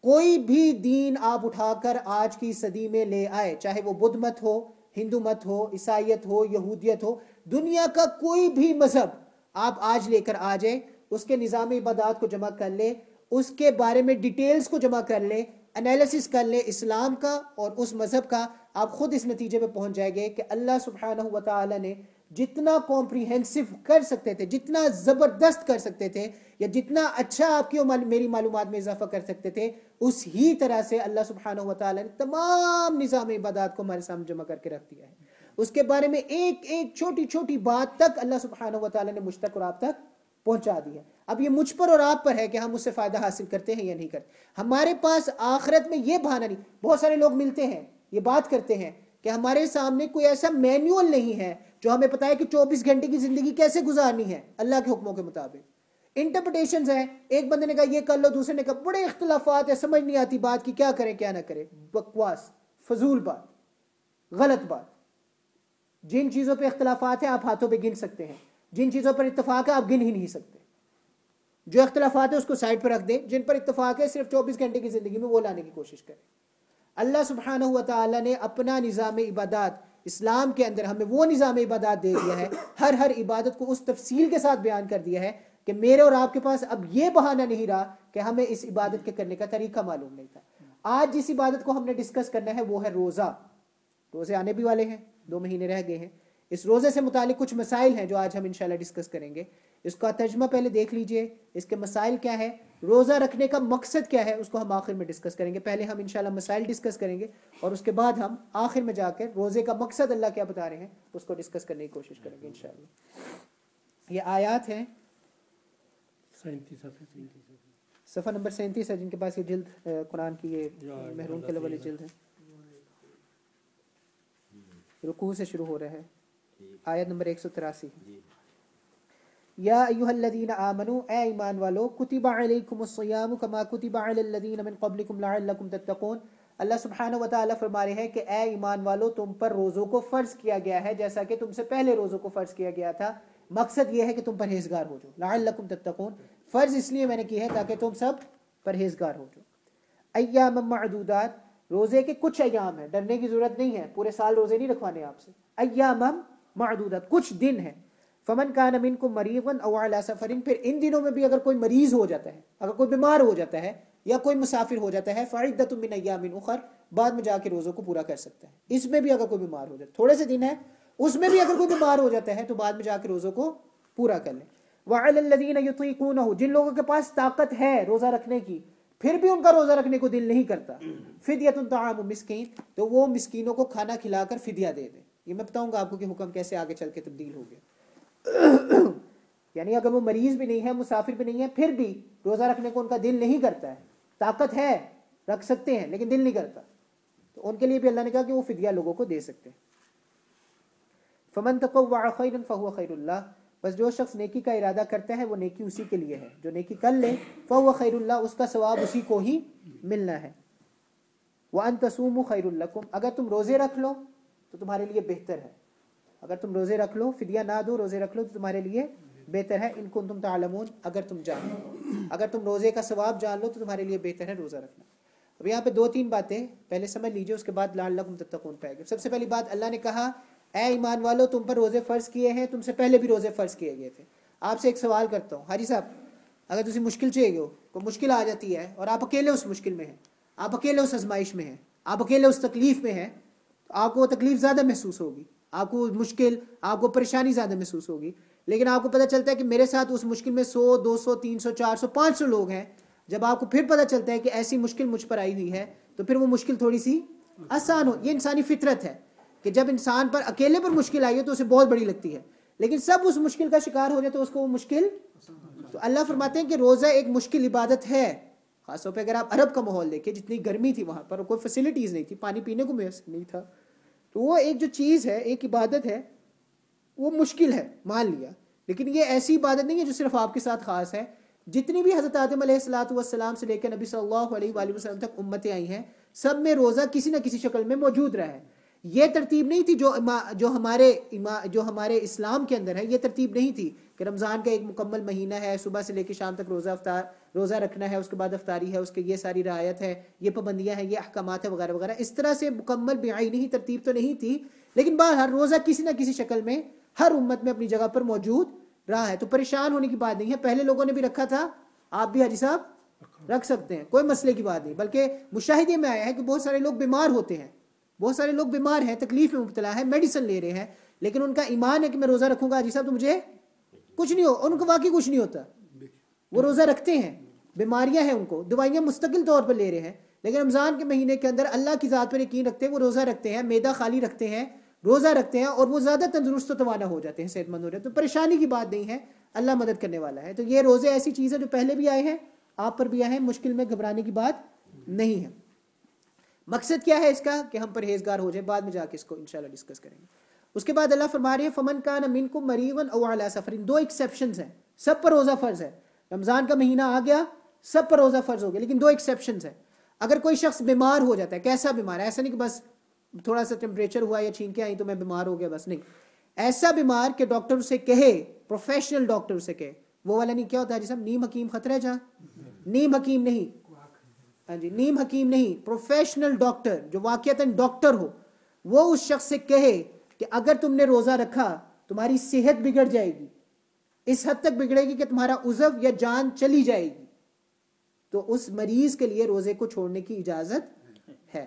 کوئی بھی دین آپ اٹھا کر آج کی صدی میں لے آئے، چاہے وہ بدھ مت ہو، ہندو مت ہو، عیسائیت ہو، یہودیت ہو، دنیا کا کوئی بھی مذہب آپ آج لے کر آ جائیں، اس کے نظام عبادات کو جمع کر لیں، اس کے بارے میں ڈیٹیلز کو جمع کر لیں، انالیسس کر لیں اسلام کا اور اس مذہب کا، آپ خود اس نتیجے پہ پہنچ جائیں گے کہ اللہ سبحانہ و تعالی نے جتنا کمپریہنسو کر سکتے تھے، جتنا زبردست کر سکتے تھے، یا جتنا اچھا آپ کی میری معلومات میں اضافہ کر سکتے تھے، اس ہی طرح سے اللہ سبحانہ و تعالی نے تمام نظام عبادات کو ہمارے سامنے جمع کر کے رکھ دیا ہے۔ اس کے بارے میں ایک ایک چھوٹی چھوٹی بات تک اللہ سبحانہ و تعالی نے مجھ تک اور آپ تک پہنچا دی ہے۔ اب یہ مجھ پر اور آپ پر ہے کہ ہم اس سے فائدہ حاصل کرتے ہیں یا نہیں کرتے۔ ہمارے پاس آخرت میں یہ بہانہ نہیں۔ بہت سارے لوگ ملتے ہیں، یہ بات کرتے ہیں کہ ہمارے سامنے کوئی ایسا مینیول نہیں ہے جو ہمیں پتہ ہے کہ 24 گھنٹے کی زندگی کیسے گزارنی ہے اللہ کے حکموں کے مطابق۔ انٹرپریٹیشنز ہیں، ایک بندے نے کہا یہ کر لو، دوسرے نے کہا، بڑے اختلافات ہیں، سمجھ نہیں آتی بات کی، کیا کریں کیا نہ کریں۔ بکواس، فضول بات، غلط بات۔ جن چیزوں پہ اختلافات ہیں آپ ہاتھوں پہ گن سکتے ہیں۔ جن چیزوں پر اتفاق ہے آپ گن ہی نہیں سکتے. جو اختلافات ہیں اس کو سائڈ پر رکھ دیں, جن پر اتفاق ہے صرف 24 گھنٹے کی زندگی میں وہ لانے کی کوشش کریں. اللہ سبحانہ و تعالیٰ نے اپنا نظام عبادات اسلام کے اندر ہمیں وہ نظام عبادات دے دیا ہے, ہر عبادت کو اس تفصیل کے ساتھ بیان کر دیا ہے کہ میرے اور آپ کے پاس اب یہ بہانہ نہیں رہا کہ ہمیں اس عبادت کے کرنے کا طریقہ معلوم نہیں تھا. آج جس عبادت کو ہم نے ڈسکس کرنا ہے وہ ہے روزہ. روزے آنے بھی والے ہیں, 2 مہینے رہ گئے ہیں. اس روزے سے متعلق کچھ مسائل ہیں جو آج ہم انشاءاللہ ڈسکس کریں گے. اس کا ترجمہ پہلے دیکھ لیجئے, اس کے مسائل کیا ہے, روزہ رکھنے کا مقصد کیا ہے, اس کو ہم آخر میں ڈسکس کریں گے. پہلے ہم انشاءاللہ مسائل ڈسکس کریں گے اور اس کے بعد ہم آخر میں جا کر روزے کا مقصد اللہ کیا بتا رہے ہیں اس کو ڈسکس کرنے کی کوشش کریں گے انشاءاللہ. یہ آیات ہیں 37 صفحہ نمبر 37 ہے, جن کے پاس یہ جلد قرآن کی یہ محرون کلر والی جلد ہے. رکوع سے شروع ہو رہا ہے, آیت نمبر 183. یا ایھا الذین آمنوا, اے ایمان والو, کتب علیکم الصیام کما کتب علی الذین من قبلکم لعلکم تتقون. اللہ سبحانہ و تعالیٰ فرما رہے ہیں کہ اے ایمان والو, تم پر روزوں کو فرض کیا گیا ہے جیسا کہ تم سے پہلے روزوں کو فرض کیا گیا تھا. مقصد یہ ہے کہ تم پرہیزگار ہو جاؤ. لعلکم تتقون فرض اس لیے میں نے کی ہے تاکہ تم سب پرہیزگار ہو جاؤ. ایام معدودات, روزے کے کچھ ایام ہیں, ڈرنے کی ضرورت نہیں ہے, پورے سال روزے نہیں رکھوانے آپ سے. ایام معدودات, کچھ دن ہیں. فمن کان منکم مریضا او علی سفر, پھر ان دنوں میں بھی اگر کوئی مریض ہو جاتا ہے, اگر کوئی بیمار ہو جاتا ہے یا کوئی مسافر ہو جاتا ہے, فعدۃ من ایام اخر, بعد میں جا کے روزوں کو پورا کر سکتا ہے. اس میں بھی اگر کوئی بیمار ہو جاتا ہے, تھوڑے سے دن ہے, اس میں بھی اگر کوئی بیمار ہو جاتا ہے تو بعد میں جا کے روزوں کو پورا کر لیں. وعلی الذین یطیقونہ, جن لوگوں کے پاس طاقت ہے روزہ رکھنے کی پھر بھی ان کا روزہ رکھنے کو دل نہیں کرتا, فدیۃ طعام مسکین, تو وہ مسکینوں کو کھانا کھلا کر فدیہ دے دیں. یہ میں بتاؤں گا آپ کو کہ حکم کیسے آگے چل کے تبدیل ہو گیا. یعنی اگر وہ مریض بھی نہیں ہے, مسافر بھی نہیں ہے, پھر بھی روزہ رکھنے کو ان کا دل نہیں کرتا ہے, طاقت ہے رکھ سکتے ہیں لیکن دل نہیں کرتا, تو ان کے لیے بھی اللہ نے کہا کہ وہ فدیہ لوگوں کو دے سکتے ہیں. فمن تطوع خیرا فهو خیر اللہ, بس جو شخص نیکی کا ارادہ کرتا ہے وہ نیکی اسی کے لیے ہے, جو نیکی کر لے فهو خیر اللہ, اس کا ثواب اسی کو ہی ملنا ہے. وان تصوموا خیر لکم, اگر تم روزے رکھ لو تو تمہارے لیے بہتر ہے. اگر تم روزے رکھ لو, فدیہ نہ دو, روزے رکھ لو تو تمہارے لیے بہتر ہے. ان کنتم تعلمون, اگر تم جانو, اگر تم روزے کا ثواب جان لو تو تمہارے لیے بہتر ہے روزہ رکھنا. اب یہاں پہ 2-3 باتیں پہلے سمجھ لیجئے, اس کے بعد لعلکم تتقون پہ آئے گا. سب سے پہلی بات, اللہ نے کہا اے ایمان والو, تم پر روزے فرض کیے ہیں, تم سے پہلے بھی روزے فرض کیے گئے تھے. آپ سے ایک سوال کرتا ہوں, حاجی صاحب, اگر تسی مشکل چاہیے ہو, کوئی مشکل آ جاتی ہے اور آپ اکیلے اس مشکل میں ہیں, آپ اکیلے اس آزمائش میں ہیں, آپ اکیلے اس تکلیف میں ہیں, تو آپ کو وہ تکلیف زیادہ محسوس ہوگی, آپ کو مشکل, آپ کو پریشانی زیادہ محسوس ہوگی. لیکن آپ کو پتہ چلتا ہے کہ میرے ساتھ اس مشکل میں 100 200 300 400 500 لوگ ہیں. جب آپ کو پھر پتہ چلتا ہے کہ ایسی مشکل مجھ پر آئی ہوئی ہے تو پھر وہ مشکل تھوڑی سی آسان ہو. یہ انسانی فطرت ہے کہ جب انسان پر اکیلے پر مشکل آئی ہے تو اسے بہت بڑی لگتی ہے, لیکن سب اس مشکل کا شکار ہو جائے تو اس کو وہ مشکل. تو اللہ فرماتے ہیں کہ روزہ ایک مشکل عبادت ہے. خاص طور پہ اگر آپ عرب کا ماحول دیکھیں, جتنی گرمی تھی وہاں پر, کوئی فیسلٹیز نہیں تھی, پانی پینے کو میسر نہیں تھا, تو وہ ایک جو چیز ہے, ایک عبادت ہے, وہ مشکل ہے, مان لیا. لیکن یہ ایسی عبادت نہیں ہے جو صرف آپ کے ساتھ خاص ہے. جتنی بھی حضرت آدم علیہ السلام سے لے کر نبی صلی اللہ علیہ وآلہ وسلم تک امتیں آئی ہیں, سب میں روزہ کسی نہ کسی شکل میں موجود رہا ہے. یہ ترتیب نہیں تھی جو ہمارے اسلام کے اندر ہے, یہ ترتیب نہیں تھی کہ رمضان کا ایک مکمل مہینہ ہے, صبح سے لے کے شام تک روزہ رکھنا ہے, اس کے بعد افطاری ہے, اس کے یہ ساری رعایت ہے, یہ پابندیاں ہیں, یہ احکامات ہیں وغیرہ وغیرہ. اس طرح سے مکمل بعینی ترتیب تو نہیں تھی, لیکن ہر روزہ کسی نہ کسی شکل میں ہر امت میں اپنی جگہ پر موجود رہا ہے. تو پریشان ہونے کی بات نہیں ہے, پہلے لوگوں نے بھی رکھا تھا, آپ بھی حاجی صاحب رکھ سکتے ہیں, کوئی مسئلے کی بات نہیں. بلکہ مشاہدے میں آیا ہے کہ بہت سارے لوگ بیمار ہوتے ہیں, بہت سارے لوگ بیمار ہیں, تکلیف میں مبتلا ہے, میڈیسن لے رہے ہیں, لیکن ان کا ایمان ہے کہ میں روزہ رکھوں گا حاجی صاحب تو مجھے کچھ نہیں ہو. ان کو واقعی کچھ نہیں ہوتا, وہ روزہ رکھتے ہیں, بیماریاں ہیں ان کو, دوائیاں مستقل طور پر لے رہے ہیں, لیکن رمضان کے مہینے کے اندر اللہ کی ذات پر یقین رکھتے ہیں, وہ روزہ رکھتے ہیں, معدہ خالی رکھتے ہیں, روزہ رکھتے ہیں, اور وہ زیادہ تندرست و توانا ہو جاتے ہیں, صحت مند ہو جاتے ہیں. تو پریشانی کی بات نہیں ہے, اللہ مدد کرنے والا ہے. تو یہ روزے ایسی چیز ہے جو پہلے بھی آئے ہیں, آپ پر بھی آئے ہیں, مشکل میں گھبرانے کی بات نہیں ہے. مقصد کیا ہے اس کا کہ ہم پرہیزگار ہو جائیں, بعد میں جا کے اس کو انشاءاللہ ڈسکس کریں گے. اس کے بعد اللہ فرما رہے ہیں فمن کان منکم مریضا او علی سفر, 2 ایکسیپشنز ہیں, سب پر روزہ فرض ہے. رمضان کا مہینہ آ گیا, سب پر روزہ فرض ہو گیا, لیکن 2 ایکسیپشنز ہیں. اگر کوئی شخص بیمار ہو جاتا ہے, کیسا بیمار ہے, ایسا نہیں کہ بس تھوڑا سا ٹیمپریچر ہوا یا چھینکیں آئیں تو میں بیمار ہو گیا, بس نہیں. ایسا بیمار کہ ڈاکٹر اسے کہے, پروفیشنل ڈاکٹر اسے کہے. وہ والا نہیں. کیا ہوتا ہے جی صاحب, نیم حکیم خطرہ ہے جہاں, نیم حکیم نہیں, ہاں جی نیم حکیم نہیں, پروفیشنل ڈاکٹر جو واقعتاً ڈاکٹر ہو, وہ اس شخص سے کہے کہ اگر تم نے روزہ رکھا تمہاری صحت بگڑ جائے گی, اس حد تک بگڑے گی کہ تمہارا عضو یا جان چلی جائے گی, تو اس مریض کے لیے روزے کو چھوڑنے کی اجازت ہے.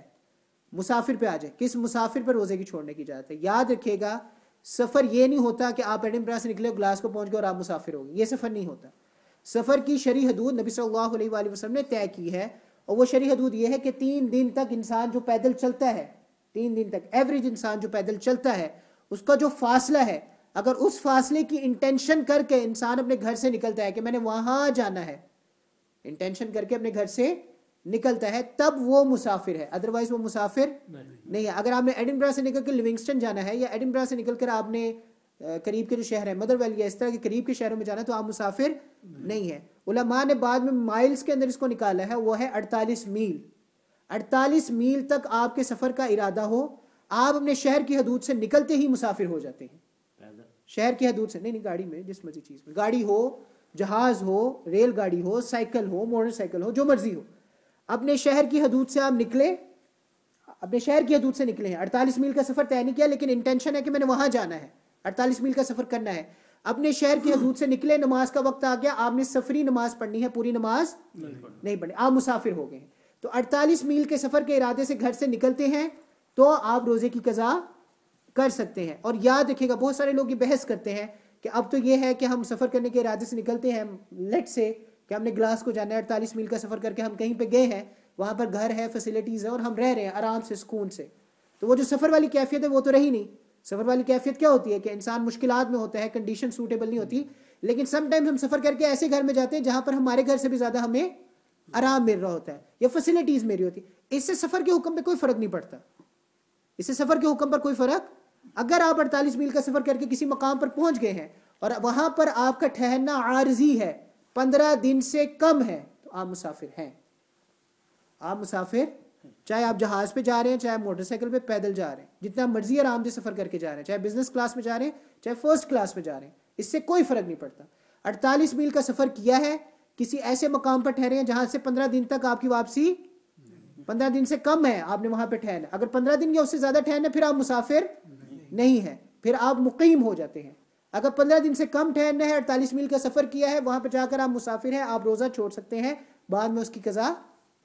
مسافر پہ آ جائے, کس مسافر پہ روزے کی چھوڑنے کی اجازت ہے؟ یاد رکھیے گا سفر یہ نہیں ہوتا کہ آپ ایڈنبرا سے نکلے گلاس کو پہنچ گئے اور آپ مسافر ہو گئے, یہ سفر نہیں ہوتا. سفر کی شرعی حدود نبی صلی اللہ علیہ وآلہ وسلم نے طے کی ہے, اور وہ شرعی حدود یہ ہے کہ 3 دن تک انسان جو پیدل چلتا ہے, 3 دن تک ایوریج انسان جو پیدل چلتا ہے, اس کا جو فاصلہ ہے, اگر اس فاصلے کی انٹینشن کر کے انسان اپنے گھر سے نکلتا ہے کہ میں نے وہاں جانا ہے, انٹینشن کر کے اپنے گھر سے نکلتا ہے, تب وہ مسافر ہے, ادروائز وہ مسافر نہیں ہے. اگر آپ نے ایڈنبرا سے نکل کے لیونگسٹن جانا ہے, یا ایڈنبرا سے نکل کر آپ نے قریب کے جو شہر ہے مدر ویلی یا اس طرح کے قریب کے شہروں میں جانا ہے, تو آپ مسافر نہیں ہے. علماء نے بعد میں مائلز کے اندر اس کو نکالا ہے, وہ ہے 48 میل. 48 میل تک آپ کے سفر کا ارادہ ہو, آپ اپنے شہر کی حدود سے نکلتے ہی مسافر ہو جاتے ہیں. شہر کی حدود سے نہیں, گاڑی میں, جس مرضی چیز میں, گاڑی ہو, جہاز ہو, ریل گاڑی ہو, سائیکل ہو, موٹر سائیکل ہو, جو مرضی ہو, اپنے شہر کی حدود سے آپ نکلے, اپنے شہر کی حدود سے نکلے ہیں. 48 میل کا سفر طے نہیں کیا, لیکن انٹینشن ہے کہ میں نے وہاں جانا ہے, 48 میل کا سفر کرنا ہے. اپنے شہر کی حدود سے نکلے, نماز کا وقت آ گیا, آپ نے سفری نماز پڑھنی ہے, پوری نماز نہیں پڑھنی, آپ مسافر ہو گئے ہیں. تو 48 میل کے سفر کے ارادے سے گھر سے نکلتے ہیں تو آپ روزے کی قضا کر سکتے ہیں. اور یاد رکھیے گا, بہت سارے لوگ یہ بحث کرتے ہیں کہ اب تو یہ ہے کہ ہم سفر کرنے کے ارادے سے نکلتے ہیں, لیٹ سے کہ ہم نے گلاس کو جانا ہے, 48 میل کا سفر کر کے ہم کہیں پہ گئے ہیں, وہاں پر گھر ہے, فیسیلیٹیز ہے, اور ہم رہ رہے ہیں آرام سے, سکون سے, تو وہ جو سفر والی کیفیت ہے وہ تو رہی نہیں. سفر والی کیفیت کیا ہوتی ہے کہ انسان مشکلات میں ہوتا ہے, کنڈیشن سوٹیبل نہیں ہوتی, لیکن سم ٹائمز ہم سفر کر کے ایسے گھر میں جاتے ہیں جہاں پر ہمارے گھر سے بھی زیادہ ہمیں آرام مل رہا ہوتا ہے, یا فیسیلیٹیز میری ہوتی. اس سے سفر کے حکم پہ کوئی فرق نہیں پڑتا, اس سے سفر کے حکم پر کوئی فرق. اگر آپ 48 میل کا سفر کر کے کسی مقام پر پہنچ گئے ہیں اور وہاں پر آپ کا ٹھہرنا عارضی ہے, 15 دن سے کم ہے, تو آپ مسافر ہیں. آپ مسافر, چاہے آپ جہاز پہ جا رہے ہیں, چاہے موٹر سائیکل پہ پیدل جا رہے ہیں, جتنا مرضی آرام سے سفر کر کے جا رہے ہیں, چاہے بزنس کلاس میں جا رہے ہیں, چاہے فرسٹ کلاس میں جا رہے ہیں, اس سے کوئی فرق نہیں پڑتا. 48 میل کا سفر کیا ہے, کسی ایسے مقام پر ٹھہرے ہیں جہاں سے 15 دن تک آپ کی واپسی 15 دن سے کم ہے, آپ نے وہاں پہ ٹھہرنا. اگر 15 دن یا اس سے زیادہ ٹھہرنا, پھر آپ مسافر نہیں ہے, پھر آپ مقیم ہو جاتے ہیں. اگر 15 دن سے کم ٹھہرنا ہے, 48 میل کا سفر کیا ہے, وہاں پہ جا کر آپ مسافر ہیں, آپ روزہ چھوڑ سکتے ہیں, بعد میں اس کی قضا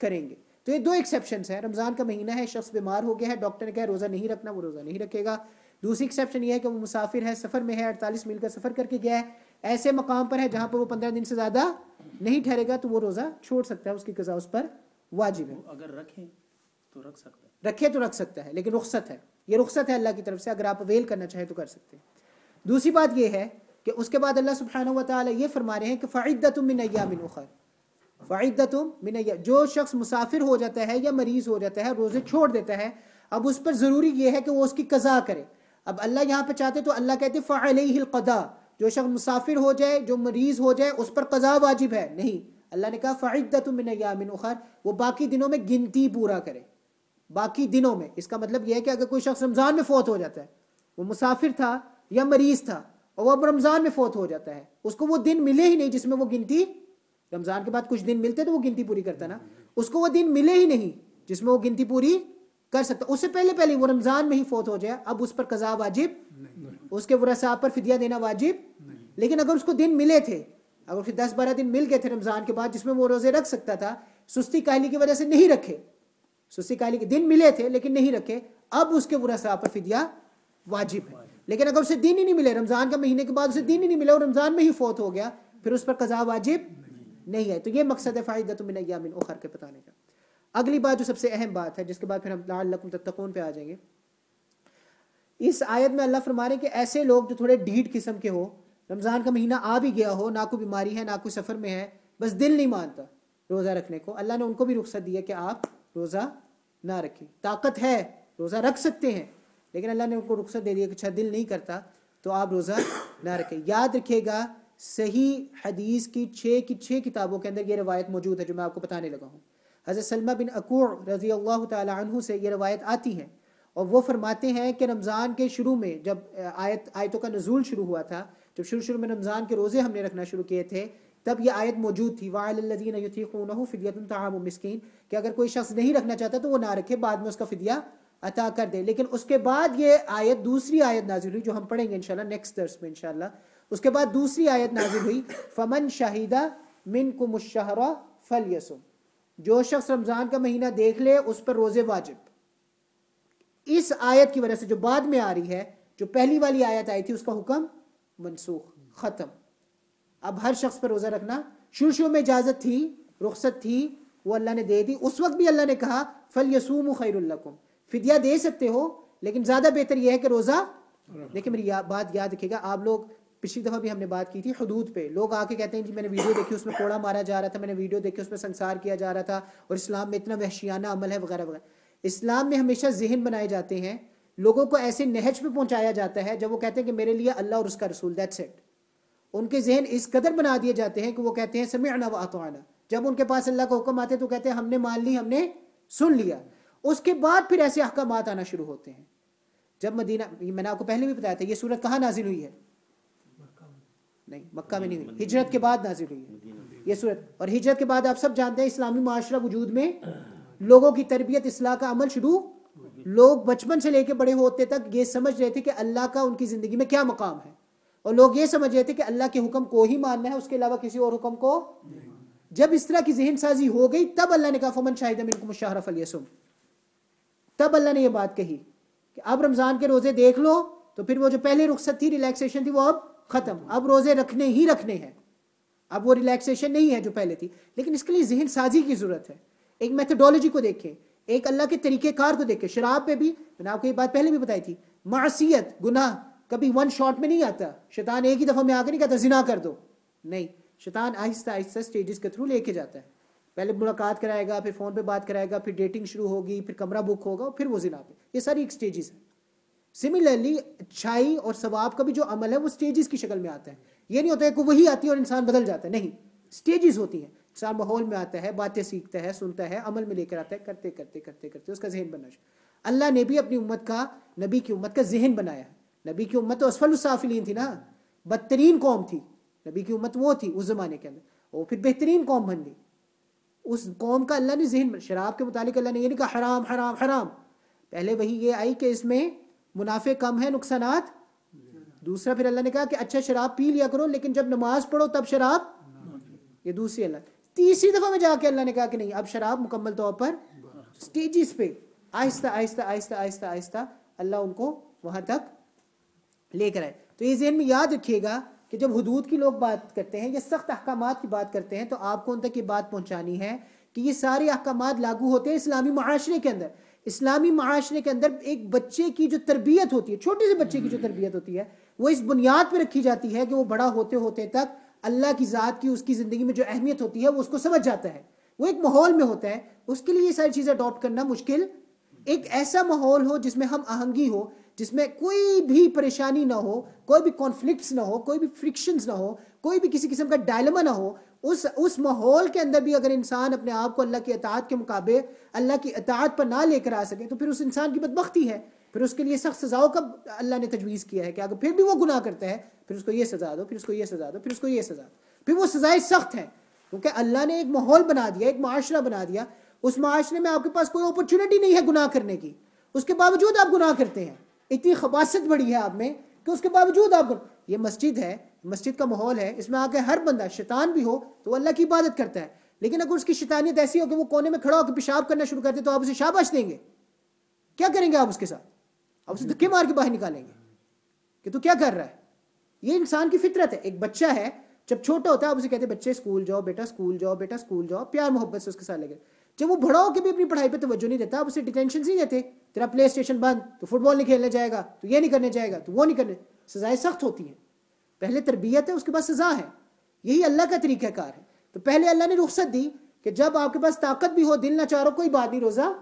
کریں گے. تو یہ 2 ایکسیپشنز ہیں. رمضان کا مہینہ ہے, شخص بیمار ہو گیا ہے, ڈاکٹر نے کہا روزہ نہیں رکھنا, وہ روزہ نہیں رکھے گا. دوسری ایکسیپشن یہ ہے کہ وہ مسافر ہے, سفر میں ہے, 48 میل کا سفر کر کے گیا ہے, ایسے مقام پر ہے جہاں پر وہ 15 دن سے زیادہ نہیں ٹھہرے گا, تو وہ روزہ چھوڑ سکتا ہے, اس کی قضا اس پر واجب ہے. اگر رکھیں تو رکھ سکتا ہے, رکھے تو رکھ سکتا ہے, لیکن رخصت ہے, یہ رخصت ہے اللہ کی طرف سے, اگر آپ اویل کرنا چاہیں تو کر سکتے ہیں. دوسری بات یہ ہے کہ اس کے بعد اللہ سبحانہ و تعالی یہ فرما رہے ہیں کہ فَعِدَّةٌ مِّنْ أَيَّامٍ أُخَرَ, فَعِدَّةٌ مِّنْ أَيَّامٍ, جو شخص مسافر ہو جاتا ہے یا مریض ہو جاتا ہے, روزے چھوڑ دیتا ہے, اب اس پر ضروری یہ ہے کہ وہ اس کی قضا کرے. اب اللہ یہاں پہ چاہتے تو اللہ کہتے فَعَلَيْهِ الْقَضَاءُ, جو شخص مسافر ہو جائے, جو مریض ہو جائے, اس پر قضا واجب ہے. نہیں, اللہ نے کہا فَعِدَّةٌ مِّنْ أَيَّامٍ أُخَرَ, وہ باقی دنوں میں گنتی پورا کرے. باقی دنوں میں, اس کا مطلب یہ ہے کہ اگر کوئی شخص رمضان میں فوت ہو جاتا ہے, وہ مسافر تھا یا مریض تھا, اور وہ اب رمضان میں فوت ہو جاتا ہے, اس کو وہ دن ملے ہی نہیں جس میں وہ گنتی, رمضان کے بعد کچھ دن ملتے تو وہ گنتی پوری کرتا نا, اس کو وہ دن ملے ہی نہیں جس میں وہ گنتی پوری کر سکتا. اس سے پہلے وہ رمضان میں ہی فوت ہو جائے, اب اس پر قضا واجب, اس کے ورثاء پر فدیہ دینا واجب. لیکن اگر اس کو دن ملے تھے, اگر اسے 10-12 دن مل گئے تھے رمضان کے بعد جس میں وہ روزے رکھ سکتا تھا, سستی کاہلی کی وجہ سے نہیں رکھے, سستی کاہلی کے دن ملے تھے لیکن نہیں رکھے, اب اس کے ورثاء پر فدیہ واجب ہے. لیکن اگر اسے دن ہی نہیں ملے, رمضان کا مہینے کے بعد اسے دن ہی نہیں ملے اور رمضان میں ہی فوت ہو گیا, پھر اس پر قضا واجب نہیں ہے. تو یہ مقصد ہے فَعِدَّةٌ مِّنْ أَيَّامٍ أُخَرَ کے بتانے کا. اگلی بات جو سب سے اہم بات ہے, جس کے بعد پھر ہم لعلکم تتقون پہ آ جائیں گے. اس آیت میں اللہ فرما رہے ہیں کہ ایسے لوگ جو تھوڑے ڈھیٹ قسم کے ہو, رمضان کا مہینہ آ بھی گیا ہو, نہ کوئی بیماری ہے, نہ کوئی سفر میں ہے, بس دل نہیں مانتا روزہ رکھنے کو, اللہ نے ان کو بھی رخصت دی ہے کہ آپ روزہ نہ رکھیں. طاقت ہے, روزہ رکھ سکتے ہیں, لیکن اللہ نے ان کو رخصت دے دی ہے کہ اچھا دل نہیں کرتا تو آپ روزہ نہ رکھیں. یاد رکھیے گا, صحیح حدیث کی 6 کتابوں کے اندر یہ روایت موجود ہے جو میں آپ کو بتانے لگا ہوں. حضرت سلمہ بن اکوع رضی اللہ تعالی عنہ سے یہ روایت آتی ہے, اور وہ فرماتے ہیں کہ رمضان کے شروع میں جب آیتوں کا نزول شروع ہوا تھا, جب شروع میں رمضان کے روزے ہم نے رکھنا شروع کیے تھے تب یہ آیت موجود تھی وَعَلَى الَّذِينَ يُطِيقُونَهُ فِدْيَةٌ طَعَامُ مِسْكِين کہ اگر کوئی شخص نہیں رکھنا چاہتا تو وہ نہ رکھے، بعد میں اس کا فدیہ عطا کر دے. لیکن اس کے بعد یہ آیت دوسری آیت نازل ہوئی جو ہم پڑھیں گے انشاءاللہ نیکسٹ درس میں انشاءاللہ. اس کے بعد دوسری آیت نازل ہوئی فَمَنْ شَهِدَ مِنْكُمُ الشَّهْرَ فَلْيَصُمْ جو شخص رمضان کا مہینہ دیکھ لے اس پر روزے واجب. اس آیت کی وجہ سے جو بعد میں آ رہی ہے، جو پہلی والی آیت آئی تھی اس کا حکم منسوخ، ختم. اب ہر شخص پر روزہ رکھنا، شروع میں اجازت تھی، رخصت تھی، وہ اللہ نے دے دی. اس وقت بھی اللہ نے کہا فَلْيَصُومُوا خَيْرٌ لَكُمْ فدیہ دے سکتے ہو لیکن زیادہ بہتر یہ ہے کہ روزہ. لیکن میری بات یاد رکھیے گا، آپ لوگ پچھلی دفعہ بھی ہم نے بات کی تھی حدود پہ. لوگ آ کے کہتے ہیں جی میں نے ویڈیو دیکھی اس میں کوڑا مارا جا رہا تھا، میں نے ویڈیو دیکھی اس میں سنسار کیا جا رہا تھا اور اسلام میں اتنا وحشیانہ عمل ہے وغیرہ وغیرہ. اسلام میں ہمیشہ ذہن بنائے جاتے ہیں، لوگوں کو ایسے نہج پہ پہنچایا جاتا ہے جب وہ کہتے ہیں کہ میرے لیے اللہ اور اس کا رسول، دیٹس اٹ. ان کے ذہن اس قدر بنا دیے جاتے ہیں کہ وہ کہتے ہیں سمعنا واطعنا. جب ان کے پاس اللہ کا حکم آتے تو کہتے ہیں ہم نے مان لی، ہم نے سن لیا. اس کے بعد پھر ایسے احکامات آنا شروع ہوتے ہیں. جب مدینہ، میں نے آپ کو پہلے بھی بتایا تھا یہ سورت کہاں نازل ہوئی ہے؟ نہیں، مکہ میں نہیں ہوئی، ہجرت کے بعد نازل ہوئی ہے یہ سورت. اور ہجرت کے بعد آپ سب جانتے ہیں اسلامی معاشرہ وجود میں، لوگوں کی تربیت، اصلاح کا عمل شروع. لوگ بچپن سے لے کے بڑے ہوتے تک یہ سمجھ رہے تھے کہ اللہ کا ان کی زندگی میں کیا مقام ہے، اور لوگ یہ سمجھ رہے تھے کہ اللہ کے حکم کو ہی ماننا ہے، اس کے علاوہ کسی اور حکم کو. جب اس طرح کی ذہن سازی ہو گئی تب اللہ نے کہا فمن شاہد منکم الشہر فلیصم. تب اللہ نے یہ بات کہی کہ اب رمضان کے روزے دیکھ لو. تو پھر وہ جو پہلے رخصت تھی، ریلیکسیشن تھی، وہ اب ختم. اب روزے رکھنے ہی رکھنے ہیں، اب وہ ریلیکسیشن نہیں ہے جو پہلے تھی. لیکن اس کے لیے ذہن سازی کی ضرورت ہے. ایک میتھڈولوجی کو دیکھیں، ایک اللہ کے طریقہ کار کو دیکھیں. شراب پہ بھی میں نے آپ کو یہ بات پہلے بھی بتائی تھی، معصیت، گناہ کبھی ون شاٹ میں نہیں آتا. شیطان ایک ہی دفعہ میں آ کے نہیں کہتا زنا کر دو، نہیں. شیطان آہستہ آہستہ سٹیجز کے تھرو لے کے جاتا ہے. پہلے ملاقات کرائے گا، پھر فون پہ بات کرائے گا، پھر ڈیٹنگ شروع ہوگی، پھر کمرہ بک ہوگا، پھر وہ زنا پہ. یہ ساری ایک سٹیجز ہیں. سملرلی اچھائی اور ثواب کا بھی جو عمل ہے وہ سٹیجز کی شکل میں آتا ہے. یہ نہیں ہوتا ہے کہ وہی آتی ہے اور انسان بدل جاتا ہے، نہیں. سٹیجز ہوتی ہیں. انسان ماحول میں آتا ہے، باتیں سیکھتا ہے، سنتا ہے، عمل میں لے کر آتا ہے، کرتے کرتے کرتے کرتے اس کا ذہن بننا شروع. اللہ نے بھی اپنی امت کا، نبی کی امت کا ذہن بنایا. نبی کی امت تو اسفل السافلین تھی نا، بدترین قوم تھی. نبی کی امت وہ تھی اس زمانے کے اندر، اور پھر بہترین قوم بن گئی. اس قوم کا اللہ نے ذہن، شراب کے متعلق اللہ نے یہ نہیں کہا حرام حرام حرام. پہلے وہی یہ آئی کہ اس میں منافع کم ہے، نقصانات. دوسرا پھر اللہ نے کہا کہ اچھا شراب پی لیا کرو لیکن جب نماز پڑھو تب شراب. یہ دوسری اللہ. تیسری دفعہ میں جا کے اللہ نے کہا کہ نہیں، اب شراب مکمل طور پر سٹیجز پہ آہستہ آہستہ آہستہ آہستہ آہستہ اللہ ان کو وہاں تک لے کر آئے. تو یہ ذہن میں یاد رکھیے گا کہ جب حدود کی لوگ بات کرتے ہیں یا سخت احکامات کی بات کرتے ہیں تو آپ کو ان تک یہ بات پہنچانی ہے کہ یہ سارے احکامات لاگو ہوتے ہیں اسلامی معاشرے کے اندر. اسلامی معاشرے کے اندر ایک بچے کی جو تربیت ہوتی ہے، چھوٹے سے بچے کی جو تربیت ہوتی ہے، وہ اس بنیاد پہ رکھی جاتی ہے کہ وہ بڑا ہوتے ہوتے تک اللہ کی ذات کی، اس کی زندگی میں جو اہمیت ہوتی ہے وہ اس کو سمجھ جاتا ہے. وہ ایک ماحول میں ہوتا ہے. اس کے لیے یہ ساری چیزیں اڈاپٹ کرنا مشکل. ایک ایسا ماحول ہو جس میں ہم آہنگی ہو، جس میں کوئی بھی پریشانی نہ ہو، کوئی بھی کانفلکٹس نہ ہو، کوئی بھی فرکشنز نہ ہو، کوئی بھی کسی قسم کا ڈائلما نہ ہو. اس ماحول کے اندر بھی اگر انسان اپنے آپ کو اللہ کی اطاعت کے مقابلے اللہ کی اطاعت پر نہ لے کر آ سکے تو پھر اس انسان کی بدبختی ہے. پھر اس کے لیے سخت سزاؤں کا اللہ نے تجویز کیا ہے کہ اگر پھر بھی وہ گناہ کرتا ہے پھر اس کو یہ سزا دو، پھر اس کو یہ سزا دو، پھر اس کو یہ سزا دو. پھر وہ سزائیں سخت ہیں کیونکہ اللہ نے ایک ماحول بنا دیا، ایک معاشرہ بنا دیا. اس معاشرے میں آپ کے پاس کوئی اپرچونٹی نہیں ہے گناہ کرنے کی، اس کے باوجود آپ گناہ کرتے ہیں. اتنی خباثت بڑی ہے آپ میں کہ اس کے باوجود آپ. یہ مسجد ہے، مسجد کا ماحول ہے، اس میں آ کے ہر بندہ شیطان بھی ہو تو وہ اللہ کی عبادت کرتا ہے. لیکن اگر اس کی شیطانیت ایسی ہو کہ وہ کونے میں کھڑا ہو کے پیشاب کرنا شروع کر دے تو آپ اسے شاباش دیں گے؟ کیا کریں گے آپ اس کے ساتھ؟ آپ اسے دھکے مار کے باہر نکالیں گے کہ تو کیا کر رہا ہے. یہ انسان کی فطرت ہے. ایک بچہ ہے، جب چھوٹا ہوتا ہے آپ اسے کہتے ہیں بچے اسکول جاؤ، بیٹا اسکول جاؤ، بیٹا اسکول جاؤ، پیار محبت سے اس کے ساتھ لگے. جب وہ بڑا ہو کے بھی اپنی پڑھائی پہ توجہ نہیں دیتا، آپ اسے ڈیٹینشن نہیں دیتے. تیرا پلے اسٹیشن بند، تو فٹ بال نہیں کھیلنے جائے گا، تو یہ نہیں کرنے جائے گا، تو وہ نہیں کرنے. سزائیں سخت ہوتی ہیں. پہلے تربیت ہے، اس کے بعد سزا ہے. یہی اللہ کا طریقہ کار ہے. تو پہلے اللہ نے رخصت دی کہ جب آپ کے پاس طاقت بھی ہو، دل نہ چاہ رہو، کوئی بات نہیں، روزہ.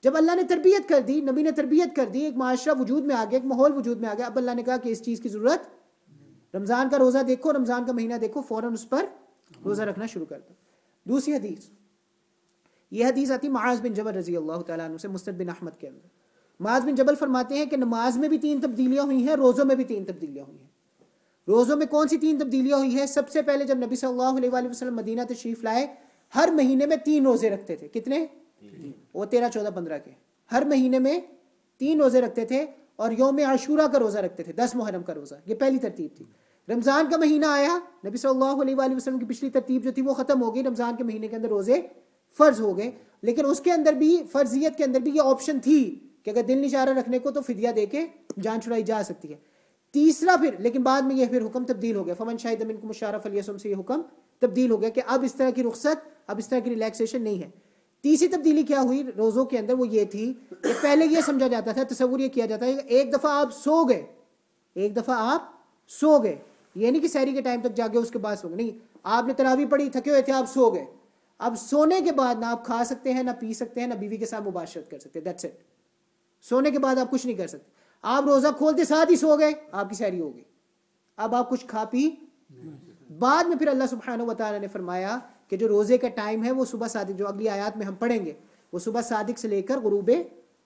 جب اللہ نے تربیت کر دی، نبی نے تربیت کر دی، ایک معاشرہ وجود میں آ گیا، ایک ماحول وجود میں آ گیا، اب اللہ نے کہا کہ اس چیز کی ضرورت. رمضان کا روزہ دیکھو، رمضان کا مہینہ دیکھو، فوراً اس پر روزہ رکھنا شروع کر دو. دوسری حدیث، یہ حدیث آتی معاذ بن جبل رضی اللہ تعالیٰ عنہ سے، مسند بن احمد کے اندر. معاذ بن جبل فرماتے ہیں کہ نماز میں بھی 3 تبدیلیاں ہوئی ہیں، روزوں میں بھی 3 تبدیلیاں ہوئی ہیں. روزوں میں کون سی 3 تبدیلیاں ہوئی ہے؟ سب سے پہلے جب نبی صلی اللہ علیہ وآلہ وسلم مدینہ تشریف لائے، ہر مہینے میں 3 روزے رکھتے تھے. کتنے؟ وہ 13 14 15 کے. ہر مہینے میں 3 روزے رکھتے تھے اور یوم عاشورہ کا روزہ رکھتے تھے، 10 محرم کا روزہ. یہ پہلی ترتیب تھی. رمضان کا مہینہ آیا، نبی صلی اللہ علیہ وآلہ وسلم کی پچھلی ترتیب جو تھی وہ ختم ہو گئی. رمضان کے مہینے کے اندر روزے فرض ہو گئے، لیکن اس کے اندر بھی فرضیت کے اندر بھی یہ آپشن تھی کہ اگر دل نہیں چاہ رہا رکھنے کو تو فدیہ دے کے جان چھڑائی جا سکتی ہے. تیسرا پھر لیکن بعد میں یہ پھر حکم تبدیل ہو گیا، فمن شہد منکم الشہر فلیصم، سے یہ حکم تبدیل ہو گیا کہ اب اس طرح کی رخصت، اب اس طرح کی ریلیکسیشن نہیں ہے. تیسری تبدیلی کیا ہوئی روزوں کے اندر؟ وہ یہ تھی کہ پہلے یہ سمجھا جاتا تھا، تصور یہ کیا جاتا ہے کہ ایک دفعہ آپ سو گئے، ایک دفعہ آپ سو گئے، یہ نہیں کہ سحری کے ٹائم تک جاگے اس کے بعد سو گئے، نہیں، آپ نے تراویح پڑھی، تھکے ہوئے تھے، آپ سو گئے. اب سونے کے بعد نہ آپ کھا سکتے ہیں، نہ پی سکتے ہیں، نہ بیوی کے ساتھ مباشرت کر سکتے. That's it. سونے کے بعد آپ کچھ نہیں کر سکتے. آپ روزہ کھولتے ساتھ ہی سو گئے، آپ کی سحری ہو گئی. اب آپ کچھ کھا پی. بعد میں پھر اللہ سبحانہ و تعالیٰ نے فرمایا کہ جو روزے کا ٹائم ہے وہ صبح صادق، جو اگلی آیات میں ہم پڑھیں گے، وہ صبح صادق سے لے کر غروب،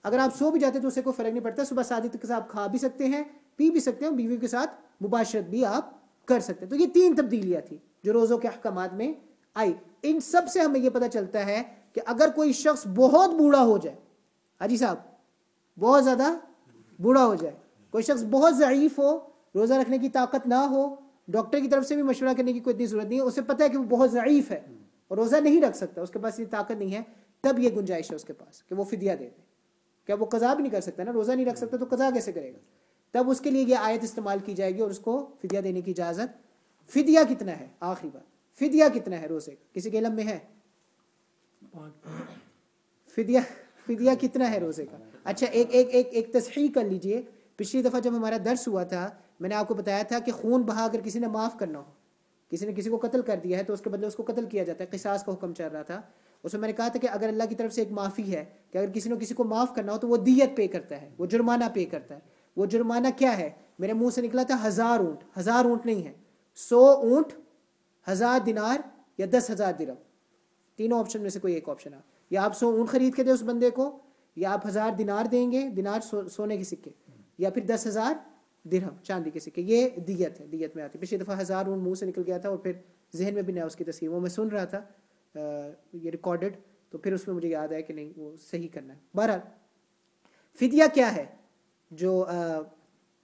اگر آپ سو بھی جاتے تو اسے کوئی فرق نہیں پڑتا. صبح صادق کے ساتھ آپ کھا بھی سکتے ہیں، پی بھی سکتے ہیں، بیوی کے ساتھ مباشرت بھی آپ کر سکتے ہیں. تو یہ 3 تبدیلیاں تھیں جو روزوں کے احکامات میں آئی. ان سب سے ہمیں یہ پتہ چلتا ہے کہ اگر کوئی شخص بہت بوڑھا ہو جائے، حاجی صاحب بہت زیادہ بوڑھا ہو جائے، کوئی شخص بہت ضعیف ہو، روزہ رکھنے کی طاقت نہ ہو، ڈاکٹر کی طرف سے بھی مشورہ کرنے کی کوئی اتنی ضرورت نہیں ہے، اسے پتہ ہے کہ وہ بہت ضعیف ہے اور روزہ نہیں رکھ سکتا، اس کے پاس یہ طاقت نہیں ہے، تب یہ گنجائش ہے اس کے پاس کہ وہ فدیہ دے دے. کیا وہ قضا بھی نہیں کر سکتا نا؟ روزہ نہیں رکھ سکتا تو قضا کیسے کرے گا؟ تب اس کے لیے یہ آیت استعمال کی جائے گی اور اس کو فدیہ دینے کی اجازت. فدیہ کتنا ہے؟ آخری بات، فدیہ کتنا ہے روزے کا؟ کسی کے علم میں ہے؟ فدیہ کتنا ہے روزے کا؟ اچھا ایک تصحیح کر لیجئے. پچھلی دفعہ جب ہمارا درس ہوا تھا میں نے آپ کو بتایا تھا کہ خون بہا کر کسی نے معاف کرنا ہو، کسی نے کسی کو قتل کر دیا ہے تو اس کے بدلے اس کو قتل کیا جاتا ہے، قصاص کا حکم چل رہا تھا. اس میں نے کہا تھا کہ اگر اللہ کی طرف سے ایک معافی ہے کہ اگر کسی نے کسی کو معاف کرنا ہو تو وہ دیت پے کرتا ہے، وہ جرمانہ پے کرتا ہے. وہ جرمانہ کیا ہے؟ میرے منہ سے نکلا تھا 1000 اونٹ. 1000 اونٹ نہیں ہے، 100 اونٹ، 1000 دینار یا 10,000 درہم. تینوں آپشن میں سے کوئی ایک آپشن ہے. یا آپ 100 اونٹ خرید کے دیں اس بندے کو، یا آپ 1000 دینار دیں گے، دینار سونے کے سکے، یا پھر 10,000 درہم چاندی کے سکے. یہ دیت ہے، دیت میں آتی ہے. پچھلی دفعہ 1000 اونٹ منہ سے نکل گیا تھا اور پھر ذہن میں بھی نہ اس کی تصویر، وہ میں سن رہا تھا یہ ریکارڈڈ، تو پھر اس میں مجھے یاد آیا کہ نہیں وہ صحیح کرنا ہے. بہرحال فدیہ کیا ہے؟ جو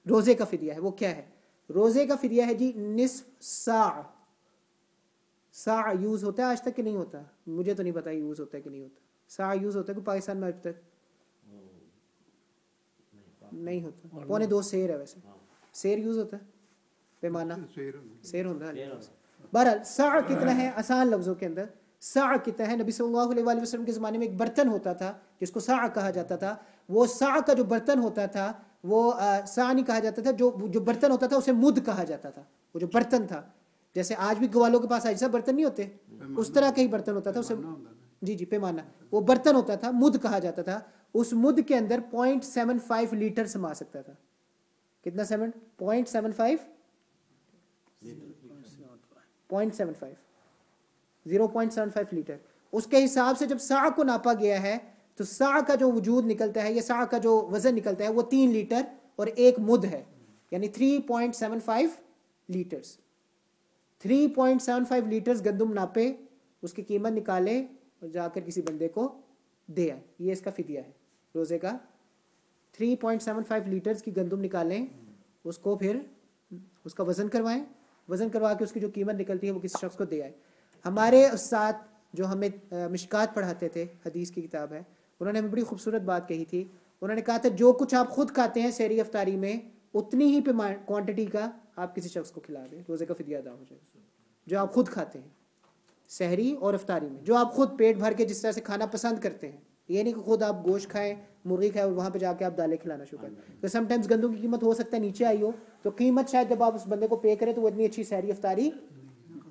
روزے کا فدیہ ہے وہ کیا ہے؟ روزے کا فدیہ ہے جی نصف ساع. ساع یوز ہوتا ہے آج تک کہ نہیں ہوتا؟ مجھے تو نہیں پتا یوز ہوتا ہے کہ نہیں ہوتا. ساع یوز ہوتا ہے کہ پاکستان میں آج تک نہیں ہوتا؟ 1.25 سیر ہے. ویسے سیر یوز ہوتا ہے، پیمانہ سیر ہوتا ہے. بہرحال ساع کتنا ہے؟ آسان لفظوں کے اندر ساع کتنا ہے؟ نبی صلی اللہ علیہ وآلہ وسلم کے زمانے میں ایک برتن ہوتا تھا جس کو ساع کہا جاتا تھا. وہ ساع کا جو برتن ہوتا تھا وہ ساع نہیں کہا جاتا تھا، جو برتن ہوتا تھا اسے مد کہا جاتا تھا. وہ جو برتن تھا، جیسے آج بھی گوالوں کے پاس ایسا برتن نہیں ہوتے، اس طرح کا ہی برتن ہوتا تھا اسے، جی پیمانہ، وہ برتن ہوتا تھا، مد کہا جاتا تھا. اس مد کے اندر 0.75 لیٹر سما سکتا تھا. کتنا؟ 0.75 0.75 لیٹر. اس کے حساب سے جب ساع کو ناپا گیا ہے تو ساع کا جو وجود نکلتا ہے یا ساع کا جو وزن نکلتا ہے وہ 3 لیٹر اور 1 مد ہے، یعنی 3.75 لیٹرز. 3.75 لیٹرز گندم ناپے، اس کی قیمت نکالے اور جا کر کسی بندے کو دے آئے. یہ اس کا فدیہ ہے روزے کا. 3.75 لیٹرز کی گندم نکالیں، اس کو پھر اس کا وزن کروائیں، وزن کروا کے اس کی جو قیمت نکلتی ہے وہ کسی شخص کو دے آئے. ہمارے استاد جو ہمیں مشکات پڑھاتے تھے، حدیث کی کتاب ہے، انہوں نے ہمیں بڑی خوبصورت بات کہی تھی. انہوں نے کہا تھا جو کچھ آپ خود کھاتے ہیں سحری افطاری میں اتنی ہی کوانٹٹی کا آپ کسی شخص کو کھلا دیں، روزے کا فدیہ ادا ہو جائے. جو آپ خود کھاتے ہیں سحری اور افطاری میں، جو آپ خود پیٹ بھر کے جس طرح سے کھانا پسند کرتے ہیں، یہ نہیں کہ خود آپ گوشت کھائیں، مرغی کھائیں اور وہاں پہ جا کے آپ دالیں کھلانا شروع کریں. تو سم ٹائمز گندم کی قیمت ہو سکتا ہے نیچے آئی ہو، تو قیمت شاید جب آپ اس بندے کو پے کریں تو وہ اتنی اچھی سحری افطاری،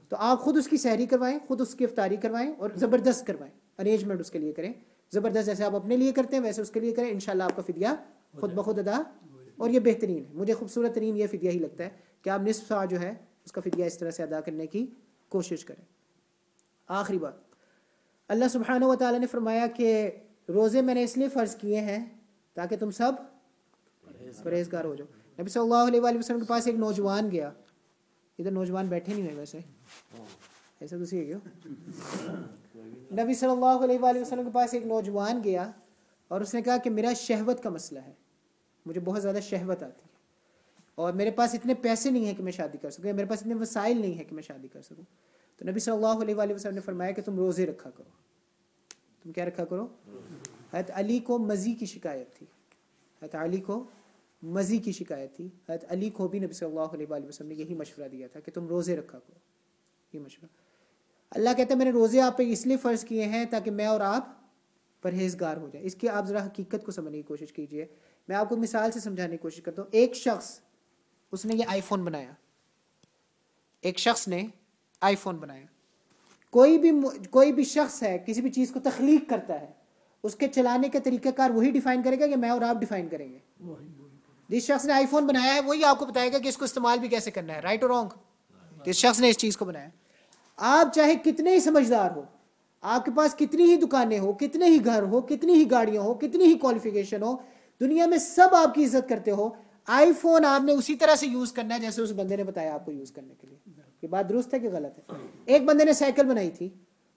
تو آپ خود اس کی سحری کروائیں، خود اس کی افطاری کروائیں اور زبردست کروائیں، ارینجمنٹ اس کے لیے کریں زبردست، جیسے آپ اپنے لیے کرتے ہیں ویسے اس کے لیے کریں. انشاءاللہ آپ کا فدیہ خود بخود ادا. اور یہ بہترین ہے، مجھے خوبصورت ترین یہ فدیہ ہی لگتا ہے کہ آپ نصف ساع جو ہے اس کا فدیہ اس طرح سے ادا کرنے کی کوشش کریں. آخری بات، اللہ سبحانہ و تعالیٰ نے فرمایا کہ روزے میں نے اس لیے فرض کیے ہیں تاکہ تم سب پرہیزگار ہو جاؤ. نبی صلی اللہ علیہ وآلہ وسلم کے پاس ایک نوجوان گیا ادھر نوجوان بیٹھے نہیں ہوئے ویسے ایسا تو سی ہے نبی صلی اللہ علیہ وآلہ وسلم کے پاس ایک نوجوان گیا اور اس نے کہا کہ میرا شہوت کا مسئلہ ہے, مجھے بہت زیادہ شہوت آتی ہے اور میرے پاس اتنے پیسے نہیں ہیں کہ میں شادی کر سکوں, میرے پاس اتنے وسائل نہیں ہیں کہ میں شادی کر سکوں. تو نبی صلی اللہ علیہ وآلہ وسلم نے فرمایا کہ تم روزے رکھا کرو. تم کیا رکھا کرو؟ حضرت علی کو مزی کی شکایت تھی, حضرت علی کو مزی کی شکایت تھی. حضرت علی کو بھی نبی صلی اللہ علیہ وآلہ وسلم نے یہی مشورہ دیا تھا کہ تم روزے رکھا کرو. یہ مشورہ اللہ کہتا ہے میں نے روزے آپ پہ اس لیے فرض کیے ہیں تاکہ میں اور آپ پرہیزگار ہو جائیں. اس کی آپ ذرا حقیقت کو سمجھنے کی کوشش کیجئے. میں آپ کو مثال سے سمجھانے کی کوشش کرتا ہوں. ایک شخص اس نے یہ آئی فون بنایا, ایک شخص نے آئی فون بنایا. کوئی بھی شخص ہے کسی بھی چیز کو تخلیق کرتا ہے, اس کے چلانے کا طریقہ کار وہی ڈیفائن کرے گا کہ میں اور آپ ڈیفائن کریں گے؟ جس شخص نے آئی فون بنایا ہے وہی آپ کو بتائے گا کہ اس کو استعمال بھی کیسے کرنا ہے, رائٹ اور رانگ. جس شخص نے اس چیز کو بنایا, آپ چاہے کتنے ہی سمجھدار ہو, آپ کے پاس کتنی ہی دکانیں ہو, کتنے ہی گھر ہو, کتنی ہی گاڑیاں ہو, کتنی ہی کوالیفیکیشن ہو, دنیا میں سب آپ کی عزت کرتے ہو, آئی فون آپ نے اسی طرح سے یوز کرنا ہے جیسے اس بندے نے بتایا آپ کو یوز کرنے کے لیے. یہ بات درست ہے کہ غلط ہے؟ ایک بندے نے سائیکل بنائی تھی,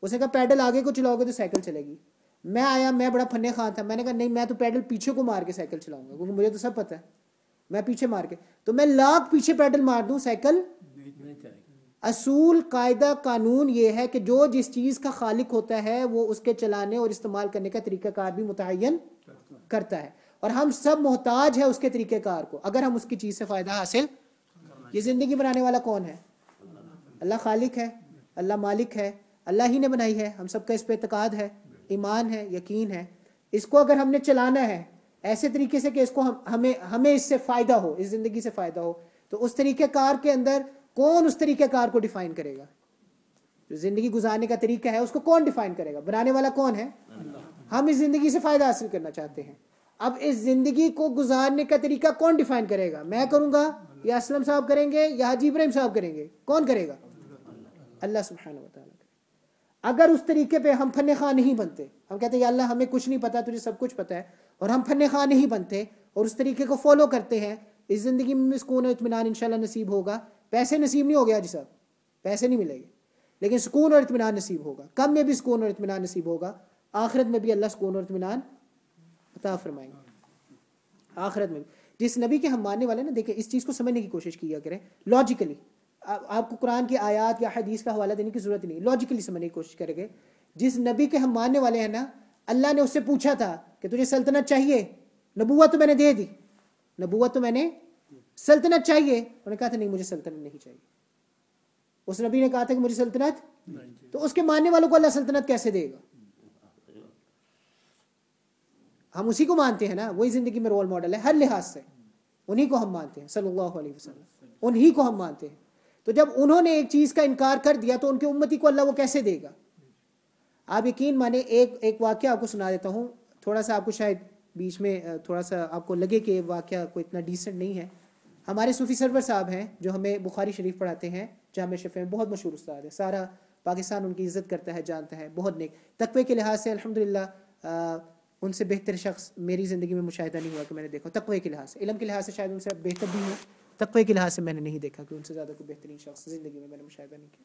اس نے کہا پیڈل آگے کو چلاؤ گے تو سائیکل چلے گی. میں آیا, میں بڑا فنے خان تھا, میں نے کہا نہیں میں تو پیڈل پیچھے کو مار کے سائیکل چلاؤں گا کیونکہ مجھے تو سب پتہ ہے, میں پیچھے مار کے, تو میں لاکھ پیچھے پیڈل مار دوں سائیکل اصول قاعدہ قانون یہ ہے کہ جو جس چیز کا خالق ہوتا ہے وہ اس کے چلانے اور استعمال کرنے کا طریقہ کار بھی متعین کرتا ہے, اور ہم سب محتاج ہیں اس کے طریقہ کار کو اگر ہم اس کی چیز سے فائدہ حاصل. یہ زندگی بنانے والا کون ہے؟ اللہ خالق ہے, اللہ مالک ہے, اللہ ہی نے بنائی ہے, ہم سب کا اس پہ اعتقاد ہے, ایمان ہے, یقین ہے. اس کو اگر ہم نے چلانا ہے ایسے طریقے سے کہ اس کو ہمیں اس سے فائدہ ہو, اس زندگی سے فائدہ ہو, تو اس طریقہ کار کے اندر کون اس طریقہ کار کو ڈیفائن کرے گا؟ جو زندگی گزارنے کا طریقہ ہے اس کو کون ڈیفائن کرے گا؟ بنانے والا کون ہے؟ ہم اس زندگی سے فائدہ حاصل کرنا چاہتے ہیں, اب اس زندگی کو گزارنے کا طریقہ کون ڈیفائن کرے گا؟ میں کروں گا یا اسلم صاحب کریں گے یا حاجی ابراہیم صاحب کریں گے؟ کون کرے گا؟ اللہ سبحانہ و تعالیٰ. اگر اس طریقے پہ ہم فن خواہ نہیں بنتے, ہم کہتے ہیں یا اللہ ہمیں کچھ نہیں پتا, تجھے سب کچھ پتا ہے, اور ہم فن خواہ نہیں بنتے اور اس طریقے کو فالو کرتے ہیں, اس زندگی میں سکون و اطمینان انشاءاللہ نصیب ہوگا. پیسے نصیب نہیں ہو گیا جی صاحب, پیسے نہیں ملے گے, لیکن سکون اور اطمینان نصیب ہوگا. کم میں بھی سکون اور اطمینان نصیب ہوگا, آخرت میں بھی اللہ سکون اور اطمینان عطا فرمائیں گے. آخرت میں بھی جس نبی کے ہم ماننے والے نا, دیکھیں اس چیز کو سمجھنے کی کوشش کیا کریں لاجیکلی. آپ کو قرآن کی آیات یا حدیث کا حوالہ دینے کی ضرورت نہیں, لاجیکلی سمجھنے کی کوشش کریں گے. جس نبی کے ہم ماننے والے ہیں نا, اللہ نے اس سے پوچھا تھا کہ تجھے سلطنت چاہیے؟ نبوت تو میں نے دے دی, نبوت تو میں نے, سلطنت چاہیے؟ انہوں نے کہا تھا نہیں مجھے سلطنت نہیں چاہیے. اس نبی نے کہا تھا کہ مجھے سلطنت, تو اس کے ماننے والوں کو اللہ سلطنت کیسے دے گا؟ ہم اسی کو مانتے ہیں نا, وہی زندگی میں رول ماڈل ہے ہر لحاظ سے, انہی کو ہم مانتے ہیں صلی اللہ علیہ وسلم, انہی کو ہم مانتے ہیں. تو جب انہوں نے ایک چیز کا انکار کر دیا تو ان کے امتی کو اللہ وہ کیسے دے گا؟ آپ یقین مانیں, ایک واقعہ آپ کو سنا دیتا ہوں, تھوڑا سا آپ کو شاید بیچ میں تھوڑا سا آپ کو لگے کہ واقعہ کوئی اتنا ڈیسنٹ نہیں ہے. ہمارے صوفی سرور صاحب ہیں جو ہمیں بخاری شریف پڑھاتے ہیں جامع شفیع میں, بہت مشہور استاد ہے, سارا پاکستان ان کی عزت کرتا ہے, جانتا ہے, بہت نیک. تقوی کے لحاظ سے الحمدللہ ان سے بہتر شخص میری زندگی میں مشاہدہ نہیں ہوا کہ میں نے دیکھا. تقوی کے لحاظ سے, علم کے لحاظ سے شاید ان سے بہتر بھی ہوں, تقوی کے لحاظ سے میں نے نہیں دیکھا کہ ان سے زیادہ کوئی بہترین شخص زندگی میں نے مشاہدہ نہیں کیا.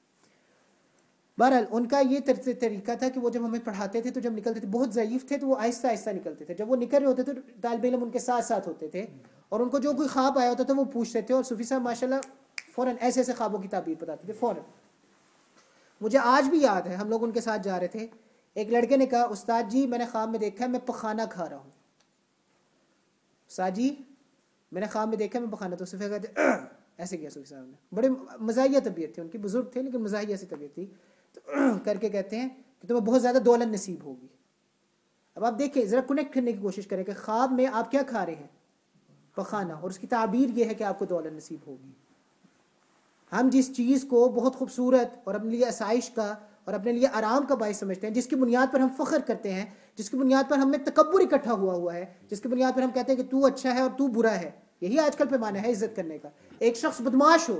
بہرحال ان کا یہ طریقہ تھا کہ وہ جب ہمیں پڑھاتے تھے تو جب نکلتے تھے, بہت ضعیف تھے تو وہ آہستہ آہستہ نکلتے تھے. جب وہ نکل رہے ہوتے تھے تو طالب علم ان کے ساتھ ساتھ ہوتے تھے, اور ان کو جو کوئی خواب آیا ہوتا تھا وہ پوچھتے تھے, اور صوفی صاحب ماشاءاللہ فوراً ایسے ایسے خوابوں کی تعبیر بتاتے تھے فوراً. مجھے آج بھی یاد ہے, ہم لوگ ان کے ساتھ جا رہے تھے, ایک لڑکے نے کہا استاد جی میں نے خواب میں دیکھا ہے میں پخانا کھا رہا ہوں. استاد جی میں نے خواب میں دیکھا میں پخانا, تو صوفی کہتے ایسے کیا صوفی صاحب نے, بڑے مزاحیہ طبیعت تھی ان کی, بزرگ تھے لیکن مزاحیہ سی طبیعت تھی, تو کر کے کہتے ہیں کہ تمہیں بہت زیادہ دولت نصیب ہوگی. اب آپ دیکھیں ذرا کنیکٹ کرنے کی کوشش کریں کہ خواب میں آپ کیا کھا رہے ہیں؟ پخانا, اور اس کی تعبیر یہ ہے کہ آپ کو دولت نصیب ہوگی. ہم جس چیز کو بہت خوبصورت اور اپنے لیے آسائش کا اور اپنے لیے آرام کا باعث سمجھتے ہیں, جس کی بنیاد پر ہم فخر کرتے ہیں, جس کی بنیاد پر ہم میں تکبر اکٹھا ہوا ہے, جس کی بنیاد پر ہم کہتے ہیں کہ تو اچھا ہے اور تو برا ہے, یہی آج کل پیمانہ ہے عزت کرنے کا. ایک شخص بدماش ہو,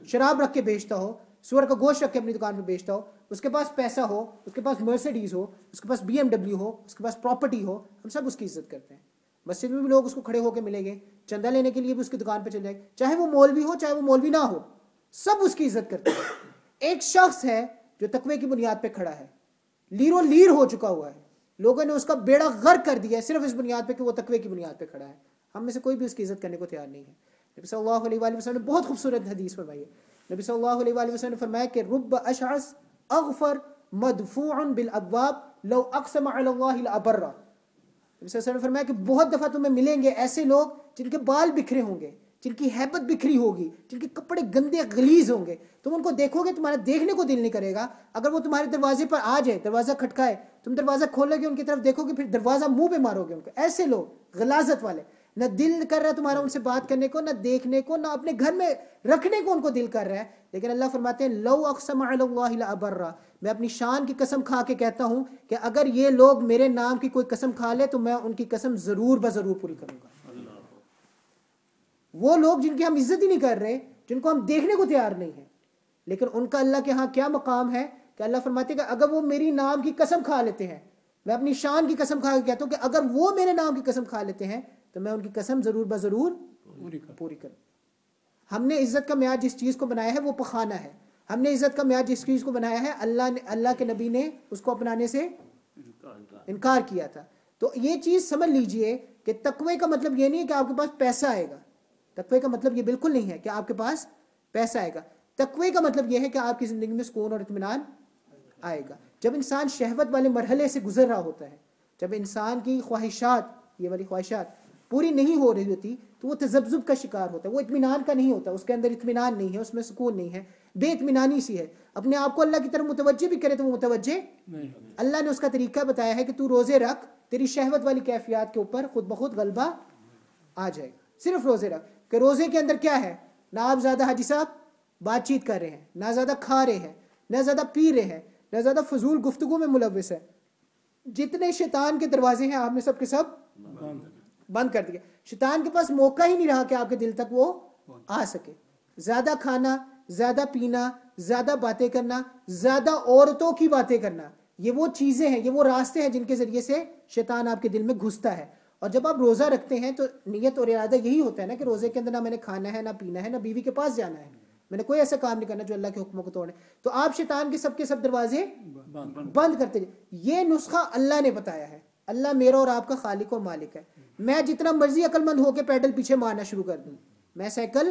شراب رکھ کے بیچتا ہو, سور کا گوشت رکھ کے اپنی دکان پہ بیچتا ہو, اس کے پاس پیسہ ہو, اس کے پاس مرسیڈیز ہو, اس کے پاس BMW ہو, اس کے پاس پراپرٹی ہو, ہم سب اس کی عزت کرتے ہیں. مسجد میں بھی لوگ اس کو کھڑے ہو کے ملیں گے, چندہ لینے کے لیے بھی اس کی دکان پہ چلے جائیں, چاہے وہ مولوی ہو چاہے وہ مولوی نہ ہو, سب اس کی عزت کرتے ہیں۔ ایک شخص ہے جو تقوی کی بنیاد پہ کھڑا ہے، لیرو لیر ہو چکا ہوا ہے، لوگوں نے اس کا بیڑا غرق کر دیا ہے صرف اس بنیاد پہ کہ وہ تقوی کی بنیاد پہ کھڑا ہے۔ ہم میں سے کوئی بھی اس کی عزت کرنے کو تیار نہیں ہے۔ نبی صلی اللہ علیہ وآلہ وسلم نے بہت خوبصورت حدیث فرمائی ہے۔ نبی صلی اللہ علیہ وآلہ وسلم نے فرمایا کہ رب اشعث اغفر مدفوع بالابواب لو اقسم علی اللہ لابر۔ نبی صلی اللہ علیہ وسلم نے فرمایا کہ بہت دفعہ تمہیں ملیں گے ایسے لوگ جن کے بال بکھرے ہوں گے، جن کی ہیبت بکھری ہوگی، جن کے کپڑے گندے غلیظ ہوں گے، تم ان کو دیکھو گے تمہارا دیکھنے کو دل نہیں کرے گا۔ اگر وہ تمہارے دروازے پر آ جائے، دروازہ کھٹکائے، تم دروازہ کھولو گے ان کی طرف دیکھو گے، پھر دروازہ منہ پہ مارو گے ان کو۔ ایسے لوگ غلاظت والے، نہ دل کر رہا ہے تمہارا ان سے بات کرنے کو، نہ دیکھنے کو، نہ اپنے گھر میں رکھنے کو ان کو دل کر رہا ہے۔ لیکن اللہ فرماتے ہیں لو اقسم علی اللہ لابرہ، میں اپنی شان کی قسم کھا کے کہتا ہوں کہ اگر یہ لوگ میرے نام کی کوئی قسم کھا لے تو میں ان کی قسم ضرور بضرور پوری کروں گا۔ وہ لوگ جن کی ہم عزت ہی نہیں کر رہے، جن کو ہم دیکھنے کو تیار نہیں ہیں، لیکن ان کا اللہ کے ہاں کیا مقام ہے کہ اللہ فرماتے ہیں کہ اگر وہ میری نام کی قسم کھا لیتے ہیں، میں اپنی شان کی قسم کھا کے کہتا ہوں کہ اگر وہ میرے نام کی قسم کھا لیتے ہیں تو میں ان کی قسم ضرور بضرور پوری کروں۔ ہم نے عزت کا معیار جس چیز کو بنایا ہے وہ پخانہ ہے، ہم نے عزت کا معیار جس چیز کو بنایا ہے اللہ کے نبی نے اس کو اپنانے سے انکار کیا تھا۔ تو یہ چیز سمجھ لیجئے کہ تقوی کا مطلب یہ نہیں ہے کہ آپ کے پاس پیسہ آئے گا، تقوی کا مطلب یہ بالکل نہیں ہے کہ آپ کے پاس پیسہ آئے گا۔ تقوی کا مطلب یہ ہے کہ آپ کی زندگی میں سکون اور اطمینان آئے گا۔ جب انسان شہوت والے مرحلے سے گزر رہا ہوتا ہے، جب انسان کی خواہشات، یہ والی خواہشات پوری نہیں ہو رہی ہوتی تو وہ تذبذب کا شکار ہوتا ہے، وہ اطمینان کا نہیں ہوتا، اس کے اندر اطمینان نہیں ہے، اس میں سکون نہیں ہے، بے اطمینانی سی ہے۔ اپنے آپ کو اللہ کی طرف متوجہ بھی کرے تو وہ متوجہ نہیں۔ اللہ نے اس کا طریقہ بتایا ہے کہ تو روزے رکھ، تیری شہوت والی کیفیات کے اوپر خود بخود غلبہ آ جائے گا۔ صرف روزے رکھ، کہ روزے کے اندر کیا ہے، نہ آپ زیادہ حاجی صاحب بات چیت کر رہے ہیں، نہ زیادہ کھا رہے ہیں، نہ زیادہ پی رہے ہیں، نہ زیادہ فضول گفتگو میں ملوث ہے۔ جتنے شیطان کے دروازے ہیں آپ نے سب کے سب بند کر دیا۔ شیطان کے پاس موقع ہی نہیں رہا کہ آپ کے دل تک وہ آ سکے۔ زیادہ کھانا، زیادہ پینا، زیادہ باتیں کرنا، زیادہ عورتوں کی باتیں کرنا، یہ وہ چیزیں ہیں، یہ وہ راستے ہیں جن کے ذریعے سے شیطان آپ کے دل میں گھستا ہے۔ اور جب آپ روزہ رکھتے ہیں تو نیت اور ارادہ یہی ہوتا ہے نا کہ روزے کے اندر نہ میں نے کھانا ہے، نہ پینا ہے، نہ بیوی کے پاس جانا ہے، میں نے کوئی ایسا کام نہیں کرنا جو اللہ کے حکموں کو توڑے۔ تو آپ شیطان کے سب دروازے بند کرتے جائیں۔ یہ نسخہ اللہ نے بتایا ہے۔ اللہ میرا اور آپ کا خالق و مالک ہے۔ میں جتنا مرضی عقل مند ہو کے پیڈل پیچھے مارنا شروع کر دوں، میں سائیکل،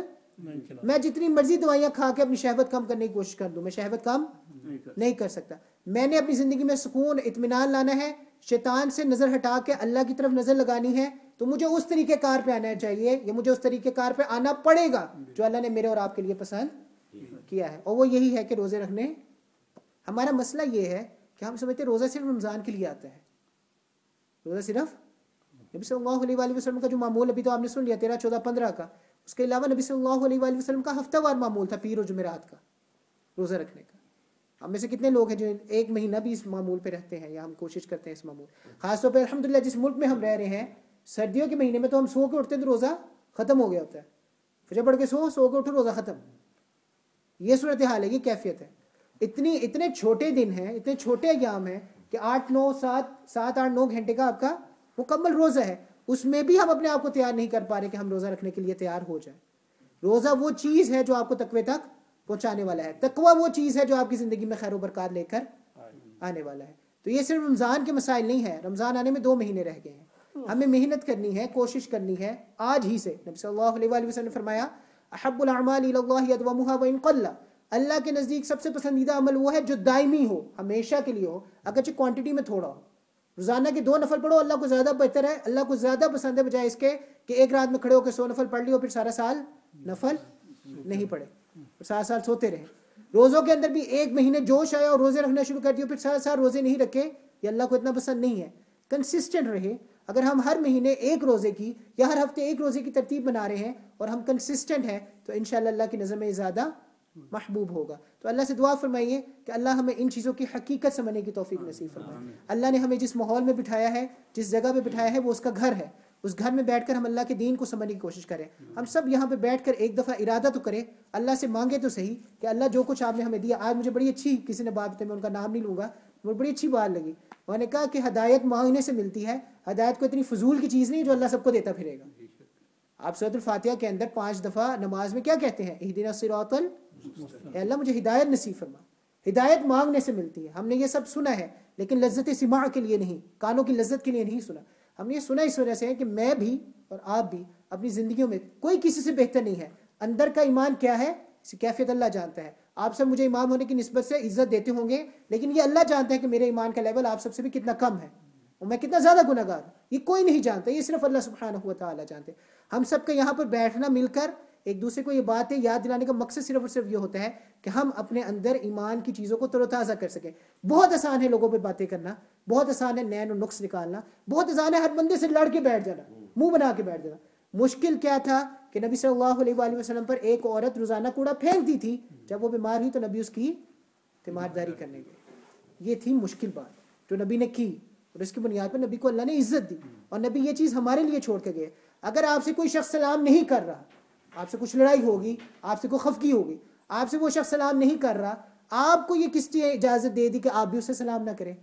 میں جتنی مرضی دوائیاں کھا کے اپنی شہوت کم کرنے کی کوشش کر دوں، میں شہوت کم نہیں کر سکتا۔ میں نے اپنی زندگی میں سکون، اطمینان لانا ہے، شیطان سے نظر ہٹا کے اللہ کی طرف نظر لگانی ہے، تو مجھے اس طریقہ کار پہ آنا چاہیے، یا مجھے اس طریقہ کار پہ آنا پڑے گا جو اللہ نے میرے اور آپ کے لیے پسند کیا ہے، اور وہ یہی ہے کہ روزے رکھنے۔ ہمارا مسئلہ یہ ہے کہ ہم سمجھتے ہیں روزہ صرف رمضان کے لیے آتا ہے، روزہ صرف نبی صلی اللہ علیہ وآلہ وسلم کا جو معمول ابھی تو آپ نے سن لیا 13، 14، 15 کا، اس کے علاوہ نبی صلی اللہ علیہ وآلہ وسلم کا ہفتہ وار معمول تھا، پیر و جمعرات کا روزہ رکھنے کا۔ ہم میں سے کتنے لوگ ہیں جو ایک مہینہ بھی اس معمول پہ رہتے ہیں، یا ہم کوشش کرتے ہیں اس معمول، خاص طور پہ الحمدللہ جس ملک میں ہم رہ رہے ہیں، سردیوں کے مہینے میں تو ہم سو کے اٹھتے ہیں تو روزہ ختم ہو گیا ہوتا ہے، فجر پڑھ کے سو کے اٹھو روزہ ختم۔ یہ صورتحال ہے، یہ کیفیت ہے۔ اتنے چھوٹے دن ہیں، اتنے چھوٹے ایام ہیں کہ 7-8-9 گھنٹے کا آپ کا مکمل روزہ ہے، اس میں بھی ہم اپنے آپ کو تیار نہیں کر پا رہے کہ ہم روزہ رکھنے کے لیے تیار ہو جائیں۔ روزہ وہ چیز ہے جو آپ کو تقوی تک پہنچانے والا ہے، تقوی وہ چیز ہے جو آپ کی زندگی میں خیر و برکات لے کر آنے والا ہے۔ تو یہ صرف رمضان کے مسائل نہیں ہے، رمضان آنے میں 2 مہینے رہ گئے ہیں، ہمیں محنت کرنی ہے، کوشش کرنی ہے آج ہی سے۔ نبی صلی اللہ علیہ وآلہ وسلم نے فرمایا احب الاعمال الی اللہ ادومها وان قل، اللہ کے نزدیک سب سے پسندیدہ عمل وہ ہے جو دائمی ہو، ہمیشہ کے لیے ہو، اگرچہ کوانٹٹی میں تھوڑا ہو۔ روزانہ کے 2 نفل پڑھو، اللہ کو زیادہ بہتر ہے، اللہ کو زیادہ پسند ہے بجائے اس کے کہ ایک رات میں کھڑے ہو کے 100 نفل پڑھ لیو پھر سارا سال نفل نہیں پڑھے، سارا سال سوتے رہے۔ روزوں کے اندر بھی ایک مہینے جوش آیا اور روزے رکھنا شروع کر دیو پھر سارا سال روزے نہیں رکھے، یہ اللہ کو اتنا پسند نہیں ہے۔ کنسسٹنٹ رہے، اگر ہم ہر مہینے ایک روزے کی یا ہر ہفتے ایک روزے کی ترتیب بنا رہے ہیں اور ہم کنسسٹنٹ ہیں تو انشاءاللہ اللہ کی نظر میں زیادہ محبوب ہوگا۔ تو اللہ سے دعا فرمائیے کہ اللہ ہمیں ان چیزوں کی حقیقت سمجھنے کی توفیق نصیب فرمائے۔ اللہ نے ہمیں جس ماحول میں بٹھایا ہے، جس جگہ پہ بٹھایا ہے، وہ اس کا گھر ہے، اس گھر میں بیٹھ کر ہم اللہ کے دین کو سمجھنے کی کوشش کریں۔ ہم سب یہاں پہ بیٹھ کر ایک دفعہ ارادہ تو کریں، اللہ سے مانگے تو صحیح کہ اللہ جو کچھ آپ نے ہمیں دیا، آج مجھے بڑی اچھی کسی نے بات بتائی، میں ان کا نام نہیں لوں گا، مجھے بڑی اچھی بات لگی، انہوں نے کہا کہ ہدایت مانگنے سے ملتی ہے، ہدایت کو اتنی فضول کی چیز نہیں جو اللہ سب کو دیتا پھرے گا۔ آپ سورۃ الفاتحہ کے اندر 5 دفعہ نماز میں کیا کہتے ہیں؟ اہدنا الصراط اے اللہ مجھے ہدایت نصیب فرما. ہدایت مانگنے سے ملتی ہے. ہم نے یہ سب سنا ہے لیکن لذت سماع کے لیے نہیں, کانوں کی لذت کے لیے نہیں سنا. ہم نے یہ سنا اس وجہ سے ہے کہ میں بھی اور آپ بھی اپنی زندگیوں میں کوئی کسی سے بہتر نہیں ہے. اندر کا ایمان کیا ہے اس کی کیفیت اللہ جانتا ہے. آپ سب مجھے امام ہونے کی نسبت سے عزت دیتے ہوں گے لیکن یہ اللہ جانتا ہے کہ میرے ایمان کا لیول آپ سب سے بھی کتنا کم ہے اور میں کتنا زیادہ گناہ گار ہوں. یہ کوئی نہیں جانتا, یہ صرف اللہ سبحانہ و تعالیٰ جانتے. ہم سب کا یہاں پر بیٹھنا مل کر ایک دوسرے کو یہ باتیں یاد دلانے کا مقصد صرف اور صرف یہ ہوتا ہے کہ ہم اپنے اندر ایمان کی چیزوں کو تر و تازہ کر سکیں. بہت آسان ہے لوگوں پہ باتیں کرنا, بہت آسان ہے نین و نقص نکالنا, بہت آسان ہے ہر بندے سے لڑ کے بیٹھ جانا, منہ بنا کے بیٹھ جانا. مشکل کیا تھا کہ نبی صلی اللہ علیہ وآلہ وسلم پر ایک عورت روزانہ کوڑا پھینکتی تھی, جب وہ بیمار ہوئی تو نبی اس کی تیمارداری کرنے گئے. یہ تھی مشکل بات جو نبی نے کی اور اس کی بنیاد پر نبی کو اللہ نے عزت دی اور نبی یہ چیز ہمارے لیے چھوڑ کے گئے. اگر آپ سے کوئی شخص سلام نہیں کر رہا, آپ سے کچھ لڑائی ہوگی, آپ سے کوئی خفگی ہوگی, آپ سے وہ شخص سلام نہیں کر رہا, آپ کو یہ کس لیے اجازت دے دی کہ آپ بھی اسے سلام نہ کریں؟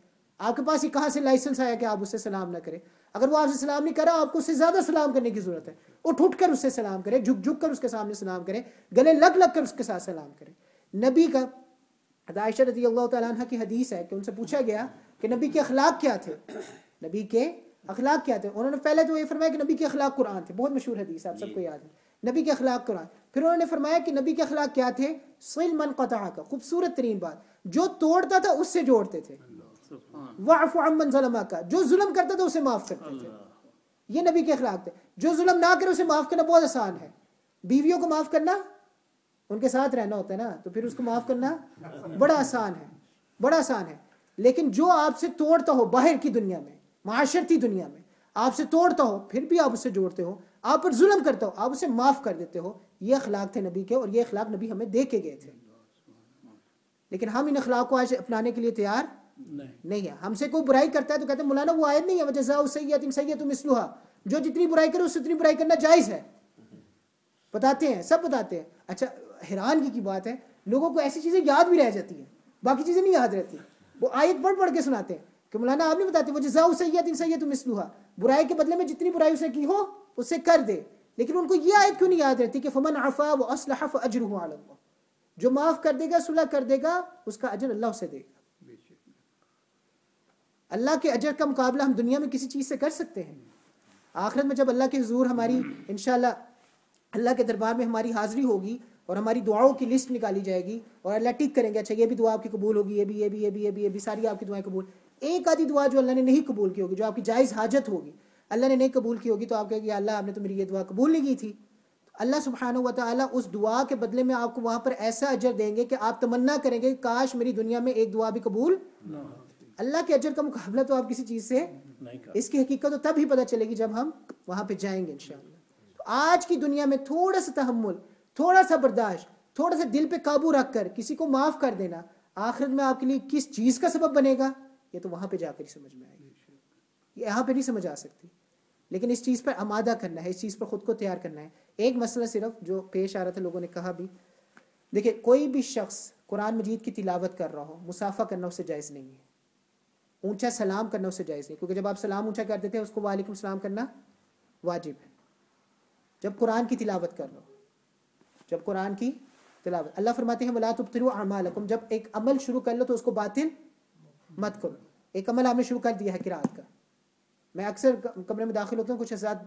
آپ کے پاس یہ کہاں سے لائسنس آیا کہ آپ اسے سلام نہ کریں؟ اگر وہ آپ سے سلام نہیں کر رہا آپ کو اس سے زیادہ سلام کرنے کی ضرورت ہے. اٹھ کر اس سے سلام کریں, جھک کر اس کے سامنے سلام کریں, گلے لگ کر اس کے ساتھ سلام کریں. نبی کا عائشہ رضی اللہ تعالیٰ عنہ کی حدیث ہے کہ ان سے پوچھا گیا کہ نبی کے اخلاق کیا تھے, نبی کے اخلاق کیا تھے. انہوں نے پہلے تو یہ فرمایا کہ نبی کے اخلاق قرآن تھے, بہت مشہور حدیث آپ سب کو یاد ہے, نبی کے اخلاق قرآن. پھر انہوں نے فرمایا کہ نبی کے اخلاق کیا تھے, صل من قطع کا, خوبصورت ترین بات, جو توڑتا تھا اس سے جوڑتے تھے, واعف عمن ظلمک کا, جو ظلم کرتا تھا اسے معاف کرتے تھے. یہ نبی کے اخلاق تھے. جو ظلم نہ کرے اسے معاف کرنا بہت آسان ہے. بیویوں کو معاف کرنا, ان کے ساتھ رہنا ہوتا ہے نا, تو پھر اس کو معاف کرنا بڑا آسان ہے, بڑا آسان ہے. لیکن جو آپ سے توڑتا ہو باہر کی دنیا میں, معاشرتی دنیا میں آپ سے توڑتا ہو پھر بھی آپ اسے جوڑتے ہو, آپ پر ظلم کرتا ہو آپ اسے معاف کر دیتے ہو, یہ اخلاق تھے نبی کے, اور یہ اخلاق نبی ہمیں دے کے گئے تھے. لیکن ہم ان اخلاق کو آج اپنانے کے لیے تیار نہیں ہے. ہم سے کوئی برائی کرتا ہے تو کہتے ہیں مولانا وہ آیت نہیں ہے وجزاء سیئۃ سیئۃ مثلھا, جو جتنی برائی کرے اس سے اتنی برائی کرنا جائز ہے. بتاتے ہیں, سب بتاتے ہیں. اچھا حیرانگی کی بات ہے لوگوں کو ایسی چیزیں یاد بھی رہ جاتی ہیں, باقی چیزیں نہیں یاد رہتی. وہ آیت پڑھ کے سناتے ہیں کہ مولانا آپ نہیں بتاتے وجزاء سیئۃ سیئۃ مثلھا, برائی کے بدلے میں جتنی برائی اس نے کی ہو اس سے کر دے. لیکن ان کو یہ آیت کیوں نہیں یاد رہتی کہ فمن عفا واصلح فاجرہ علی اللہ, جو معاف کر دے گا صلح کر دے گا اس کا اجر اللہ اسے دے گا. اللہ کے اجر کا مقابلہ ہم دنیا میں کسی چیز سے کر سکتے ہیں؟ آخرت میں جب اللہ کے حضور ہماری انشاءاللہ اللہ کے دربار میں ہماری حاضری ہوگی اور ہماری دعاؤں کی لسٹ نکالی جائے گی اور اللہ ٹک کریں گے اچھا یہ بھی دعا آپ کی قبول ہوگی, یہ بھی ساری آپ کی دعائیں قبول. ایک آدھی دعا جو اللہ نے نہیں قبول کی ہوگی, جو آپ کی جائز حاجت ہوگی اللہ نے نہیں قبول کی ہوگی, تو آپ کہیں گے اللہ آپ نے تو میری یہ دعا قبول نہیں کی تھی. اللہ سبحانہ و تعالیٰ اس دعا کے بدلے میں آپ کو وہاں پر ایسا اجر دیں گے کہ آپ تمنا کریں گے کاش میری دنیا میں ایک دعا بھی قبول. اللہ کے اجر کا مقابلہ تو آپ کسی چیز سے, اس کی حقیقت تو تب ہی پتہ چلے گی جب ہم وہاں پہ جائیں گے انشاءاللہ. تو آج کی دنیا میں تھوڑا سا تحمل, تھوڑا سا برداشت, تھوڑا سا دل پہ قابو رکھ کر کسی کو معاف کر دینا آخرت میں آپ کے لیے کس چیز کا سبب بنے گا یہ تو وہاں پہ جا کر ہی سمجھ میں آئے گی. یہ یہاں پہ نہیں سمجھ آ سکتی. لیکن اس چیز پر آمادہ کرنا ہے, اس چیز پر خود کو تیار کرنا ہے. ایک مسئلہ صرف جو پیش آ رہا تھا لوگوں نے کہا بھی, دیکھیں کوئی بھی شخص قرآن مجید کی تلاوت کر رہا ہو مصافحہ کرنا اسے جائز نہیں ہے, اونچا سلام کرنا اسے جائز نہیں, کیونکہ جب آپ سلام اونچا کر دیتے ہیں اس کو وعلیکم السلام کرنا واجب ہے جب قرآن کی تلاوت کر رہا ہو. جب قرآن کی تلاوت, اللہ فرماتے ہیں وَلَا تُبْطِلُوا أَعْمَالَكُمْ, جب ایک عمل شروع کر لو تو اس کو باطل مت کرو. ایک عمل آپ نے شروع کر دیا ہے قرات کا, میں اکثر کمرے میں داخل ہوتا ہوں, کچھ حضرات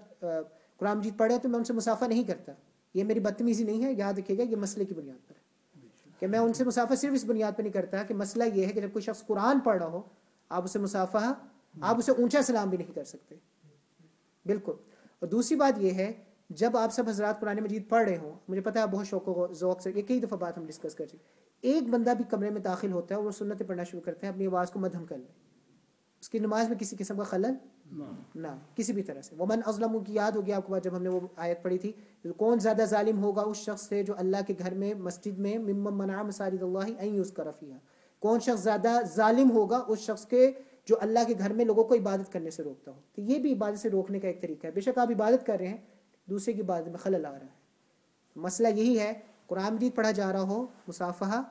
قرآن مجید پڑھے تو میں ان سے مصافحہ نہیں کرتا. یہ میری بدتمیزی نہیں ہے, یاد رکھیے گا یہ مسئلے کی بنیاد پر ہے کہ میں ان سے مصافحہ صرف اس بنیاد پر نہیں کرتا کہ مسئلہ یہ ہے کہ جب کوئی شخص قرآن پڑھ رہا ہو آپ اسے مصافحہ, آپ اسے اونچا سلام بھی نہیں کر سکتے بالکل. اور دوسری بات یہ ہے جب آپ سب حضرات قرآن مجید پڑھ رہے ہوں, مجھے پتہ ہے بہت شوق و ذوق سے, یہ کئی دفعہ بات ہم ڈسکس کر چکے, ایک بندہ بھی کمرے میں داخل ہوتا ہے اور وہ سنتیں پڑھنا شروع کرتے ہیں, اپنی آواز کو مدھم کر لیں, اس کی نماز میں کسی قسم کا خلل نہ کسی بھی طرح سے. ومن اظلم کی یاد ہوگی آپ کو جب ہم نے وہ آیت پڑھی تھی, کون زیادہ ظالم ہوگا اس شخص سے جو اللہ کے گھر میں مسجد میں ممن منع مساجد اللہ ان یذکر فیہا, کون شخص زیادہ ظالم ہوگا اس شخص کے جو اللہ کے گھر میں لوگوں کو عبادت کرنے سے روکتا ہو. تو یہ بھی عبادت سے روکنے کا ایک طریقہ ہے. بے شک آپ عبادت کر رہے ہیں, دوسرے کی عبادت میں خلل آ رہا ہے. مسئلہ یہی ہے قرآن مجید پڑھا جا رہا ہو مصافحہ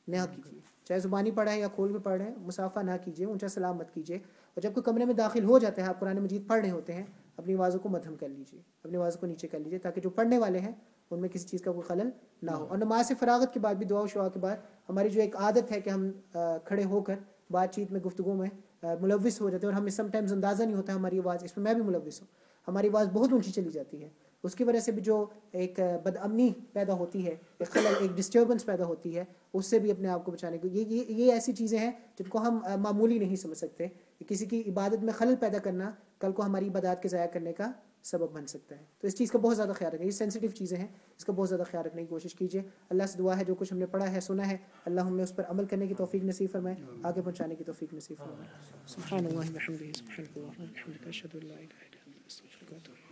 نہ کیجیے, چاہے زبانی پڑھا ہے یا کھول کے پڑھ رہے ہیں, مصافحہ نہ کیجیے, اونچا سلام مت کیجیے. اور جب کوئی کمرے میں داخل ہو جاتا ہے آپ قرآن مجید پڑھ رہے ہوتے ہیں, اپنی آوازوں کو مدھم کر لیجیے, اپنی آوازوں کو نیچے کر لیجیے تاکہ جو پڑھنے والے ہیں ان میں کسی چیز کا کوئی خلل نہ ہو. اور نماز سے فراغت کے بعد بھی دعا و شعا کے بعد ہماری جو ایک عادت ہے کہ ہم کھڑے ہو کر بات چیت میں گفتگو میں ملوث ہو جاتے ہیں اور ہمیں سم ٹائمز اندازہ نہیں ہوتا ہماری آواز, اس میں بھی ملوث ہوں, ہماری آواز بہت اونچی چلی جاتی ہے, اس کی وجہ سے بھی جو ایک بد امنی پیدا ہوتی ہے, ایک خلل, ایک ڈسٹربنس پیدا ہوتی ہے, اس سے بھی اپنے آپ کو بچانے کو یہ ایسی چیزیں ہیں جن کو ہم معمولی نہیں سمجھ سکتے. کسی کی عبادت میں خلل پیدا کرنا کل کو ہماری عبادات کے ضائع کرنے کا سبب بن سکتا ہے. تو اس چیز کا بہت زیادہ خیال رکھیں, یہ سینسٹیو چیزیں ہیں, اس کا بہت زیادہ خیال رکھنے کی کوشش کیجیے. اللہ سے دعا ہے جو کچھ ہم نے پڑھا ہے سنا ہے اللہ ہمیں اس پر عمل کرنے کی توفیق نصیب فرمائے, آگے پہنچانے کی توفیق نصیب فرمائے. سبحان اللہ وبحمدہ, سبحانک اللہم وبحمدک, اشہد ان لا الہ الا انت, استغفرک و اتوب الیک.